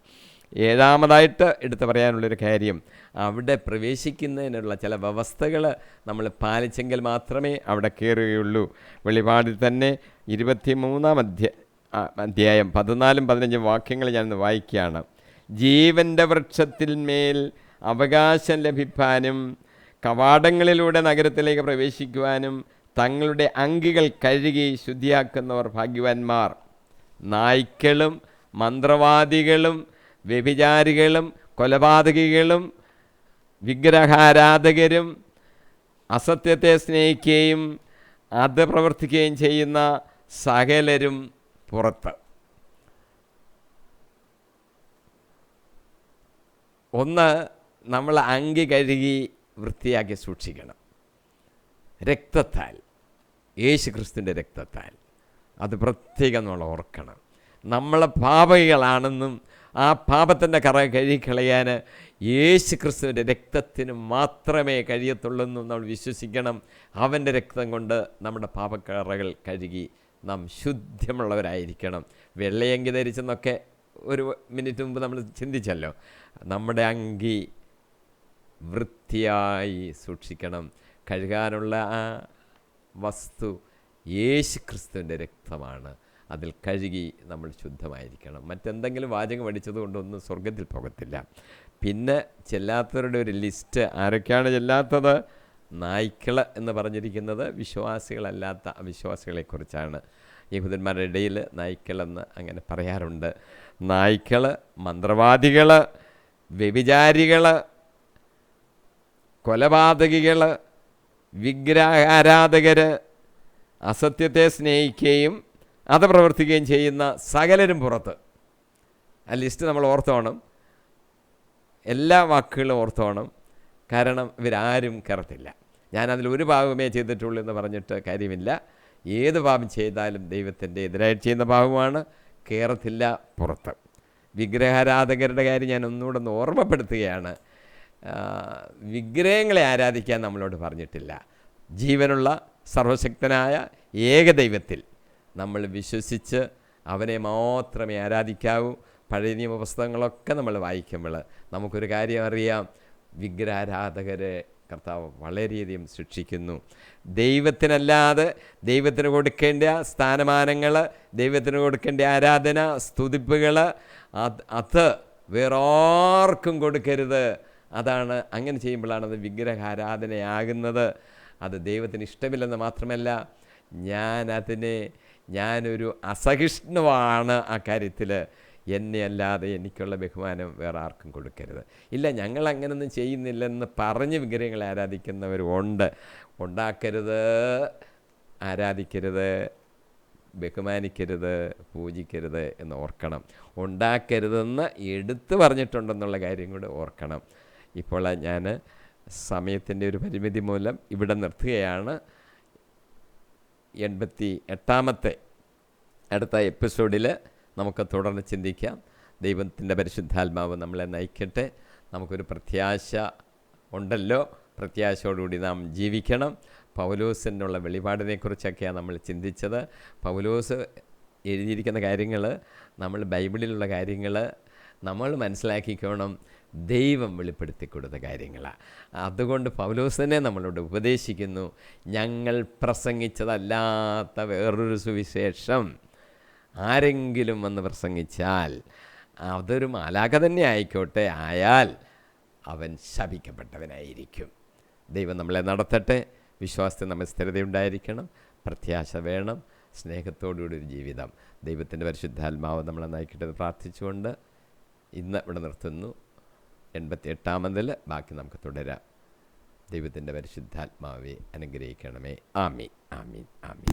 7ാമതായിട്ട് എടുത്തു പറയാനുള്ളൊരു കാര്യം, അവിടെ പ്രവേശിക്കുന്നതിനുള്ള ചില വ്യവസ്ഥകൾ നമ്മൾ പാലിച്ചെങ്കിൽ മാത്രമേ അവിടെ കയറുകയുള്ളൂ. വെളിപാടിൽ തന്നെ 23-ാം അധ്യായം 14-15 വാക്യങ്ങൾ ഞാനൊന്ന് വായിക്കുകയാണ്. ജീവൻ്റെ വൃക്ഷത്തിന്മേൽ അവകാശം ലഭിക്കാനും കവാടങ്ങളിലൂടെ നഗരത്തിലേക്ക് പ്രവേശിക്കുവാനും തങ്ങളുടെ അങ്കികൾ കഴുകി ശുദ്ധിയാക്കുന്നവർ ഭാഗ്യവാന്മാർ. നായ്ക്കളും മന്ത്രവാദികളും വ്യഭിചാരികളും കൊലപാതകികളും വിഗ്രഹാരാധകരും അസത്യത്തെ സ്നേഹിക്കുകയും അത് പ്രവർത്തിക്കുകയും ചെയ്യുന്ന സകലരും പുറത്ത്. ഒന്ന്, നമ്മൾ അങ്കി കഴുകി വൃത്തിയാക്കി സൂക്ഷിക്കണം. രക്തത്താൽ, യേശു ക്രിസ്തുവിൻ്റെ രക്തത്താൽ. അത് പ്രത്യേകം നമ്മൾ ഓർക്കണം. നമ്മളെ പാപികളാണെന്നും ആ പാപത്തിൻ്റെ കറ കഴുകിക്കളയാൻ യേശു ക്രിസ്തുവിൻ്റെ രക്തത്തിന് മാത്രമേ കഴിയത്തുള്ളെന്നും നമ്മൾ വിശ്വസിക്കണം. അവൻ്റെ രക്തം കൊണ്ട് നമ്മുടെ പാപക്കറകൾ കഴുകി നാം ശുദ്ധമുള്ളവരായിരിക്കണം. വെള്ളയങ്കി ധരിച്ചെന്നൊക്കെ ഒരു മിനിറ്റ് മുമ്പ് നമ്മൾ ചിന്തിച്ചല്ലോ. നമ്മുടെ അങ്കി വൃത്തിയായി സൂക്ഷിക്കണം. കഴുകാനുള്ള ആ വസ്തു യേശു ക്രിസ്തുവിൻ്റെ രക്തമാണ്. അതിൽ കഴുകി നമ്മൾ ശുദ്ധമായിരിക്കണം. മറ്റെന്തെങ്കിലും വാചകം പഠിച്ചത് കൊണ്ടൊന്നും സ്വർഗത്തിൽ പോകത്തില്ല. പിന്നെ ചെല്ലാത്തവരുടെ ഒരു ലിസ്റ്റ്. ആരൊക്കെയാണ് ചെല്ലാത്തത്? നായ്ക്കൾ എന്ന് പറഞ്ഞിരിക്കുന്നത് വിശ്വാസികളല്ലാത്ത അവിശ്വാസികളെക്കുറിച്ചാണ്. യഹൂദന്മാരുടെ ഇടയിൽ നായ്ക്കളെന്ന് അങ്ങനെ പറയാറുണ്ട്. നായ്ക്കൾ, മന്ത്രവാദികൾ, വ്യഭിചാരികൾ, കൊലപാതകികൾ, വിഗ്രഹാരാധകർ, അസത്യത്തെ സ്നേഹിക്കുകയും അത് പ്രവർത്തിക്കുകയും ചെയ്യുന്ന സകലരും പുറത്ത്. ആ ലിസ്റ്റ് നമ്മൾ ഓർത്തോണം. എല്ലാ വാക്കുകളും ഓർത്തോണം. കാരണം ഇവരാരും കയറത്തില്ല. ഞാനതിൽ ഒരു പാപമേ ചെയ്തിട്ടുള്ളൂ എന്ന് പറഞ്ഞിട്ട് കാര്യമില്ല. ഏത് പാപം ചെയ്താലും ദൈവത്തിൻ്റെ എതിരായിട്ട് ചെയ്യുന്ന പാപമാണ്. കയറത്തില്ല പുറത്ത്. വിഗ്രഹാരാധകരുടെ കാര്യം ഞാൻ ഒന്നുകൂടെ ഒന്ന് ഓർമ്മപ്പെടുത്തുകയാണ്. വിഗ്രഹങ്ങളെ ആരാധിക്കാൻ നമ്മളോട് പറഞ്ഞിട്ടില്ല. ജീവനുള്ള സർവശക്തനായ ഏകദൈവത്തിൽ നമ്മൾ വിശ്വസിച്ച് അവനെ മാത്രമേ ആരാധിക്കാവൂ. പഴയ നിയമ പുസ്തകങ്ങളൊക്കെ നമ്മൾ വായിക്കുമ്പോൾ നമുക്കൊരു കാര്യം അറിയാം. വിഗ്രഹാരാധകരെ കർത്താവ് വളരെയധികം ശിക്ഷിക്കുന്നു. ദൈവത്തിനല്ലാതെ ദൈവത്തിന് കൊടുക്കേണ്ട സ്ഥാനമാനങ്ങൾ, ദൈവത്തിന് കൊടുക്കേണ്ട ആരാധന, സ്തുതിപ്പുകൾ അത് വേറാർക്കും കൊടുക്കരുത്. അതാണ്, അങ്ങനെ ചെയ്യുമ്പോഴാണ് അത് വിഗ്രഹാരാധനയാകുന്നത്. അത് ദൈവത്തിന് ഇഷ്ടമില്ലെന്ന് മാത്രമല്ല, ഞാനൊരു അസഹിഷ്ണുവാണ് ആ കാര്യത്തിൽ. എന്നെ അല്ലാതെ എനിക്കുള്ള ബഹുമാനം വേറെ ആർക്കും കൊടുക്കരുത്. ഇല്ല, ഞങ്ങൾ അങ്ങനൊന്നും ചെയ്യുന്നില്ലെന്ന് പറഞ്ഞ് വിഗ്രഹങ്ങളെ ആരാധിക്കുന്നവരുണ്ട്. ഉണ്ടാക്കരുത്, ആരാധിക്കരുത്, ബഹുമാനിക്കരുത്, പൂജിക്കരുത് എന്ന് ഓർക്കണം. ഉണ്ടാക്കരുതെന്ന് എടുത്തു പറഞ്ഞിട്ടുണ്ടെന്നുള്ള കാര്യം കൂടെ ഓർക്കണം. ഇപ്പോൾ ഞാൻ സമയത്തിൻ്റെ ഒരു പരിമിതി മൂലം ഇവിടെ നിർത്തുകയാണ്. 88ാമത്തെ അടുത്ത എപ്പിസോഡിൽ നമുക്ക് തുടർന്ന് ചിന്തിക്കാം. ദൈവത്തിൻ്റെ പരിശുദ്ധാത്മാവ് നമ്മളെ നയിക്കട്ടെ. നമുക്കൊരു പ്രത്യാശ ഉണ്ടല്ലോ, പ്രത്യാശയോടുകൂടി നാം ജീവിക്കണം. പൗലോസിനുള്ള വെളിപാടിനെക്കുറിച്ചൊക്കെയാണ് നമ്മൾ ചിന്തിച്ചത്. പൗലോസ് എഴുതിയിരിക്കുന്ന കാര്യങ്ങൾ, നമ്മൾ ബൈബിളിലുള്ള കാര്യങ്ങൾ നമ്മൾ മനസ്സിലാക്കിക്കോണം. ദൈവം വെളിപ്പെടുത്തി കൊടുത്ത കാര്യങ്ങളാണ്. അതുകൊണ്ട് പൗലോസിനെ നമ്മളോട് ഉപദേശിക്കുന്നു, ഞങ്ങൾ പ്രസംഗിച്ചതല്ലാത്ത വേറൊരു സുവിശേഷം ആരെങ്കിലും വന്ന് പ്രസംഗിച്ചാൽ, അതൊരു മാലാഖ തന്നെ ആയിക്കോട്ടെ, ആയാൽ അവൻ ശപിക്കപ്പെട്ടവനായിരിക്കും. ദൈവം നമ്മളെ നടത്തട്ടെ. വിശ്വാസത്തിൽ നമ്മൾ സ്ഥിരതയുണ്ടായിരിക്കണം, പ്രത്യാശ വേണം, സ്നേഹത്തോടുകൂടി ഒരു ജീവിതം. ദൈവത്തിൻ്റെ പരിശുദ്ധാത്മാവ് നമ്മളെ നയിക്കട്ടെ എന്ന് പ്രാർത്ഥിച്ചുകൊണ്ട് ഇന്ന് ഇവിടെ നിർത്തുന്നു. 88ാമതിൽ ബാക്കി നമുക്ക് തുടരാം. ദൈവത്തിൻ്റെ പരിശുദ്ധാത്മാവെ അനുഗ്രഹിക്കണമേ. ആമീൻ, ആമീൻ, ആമീൻ.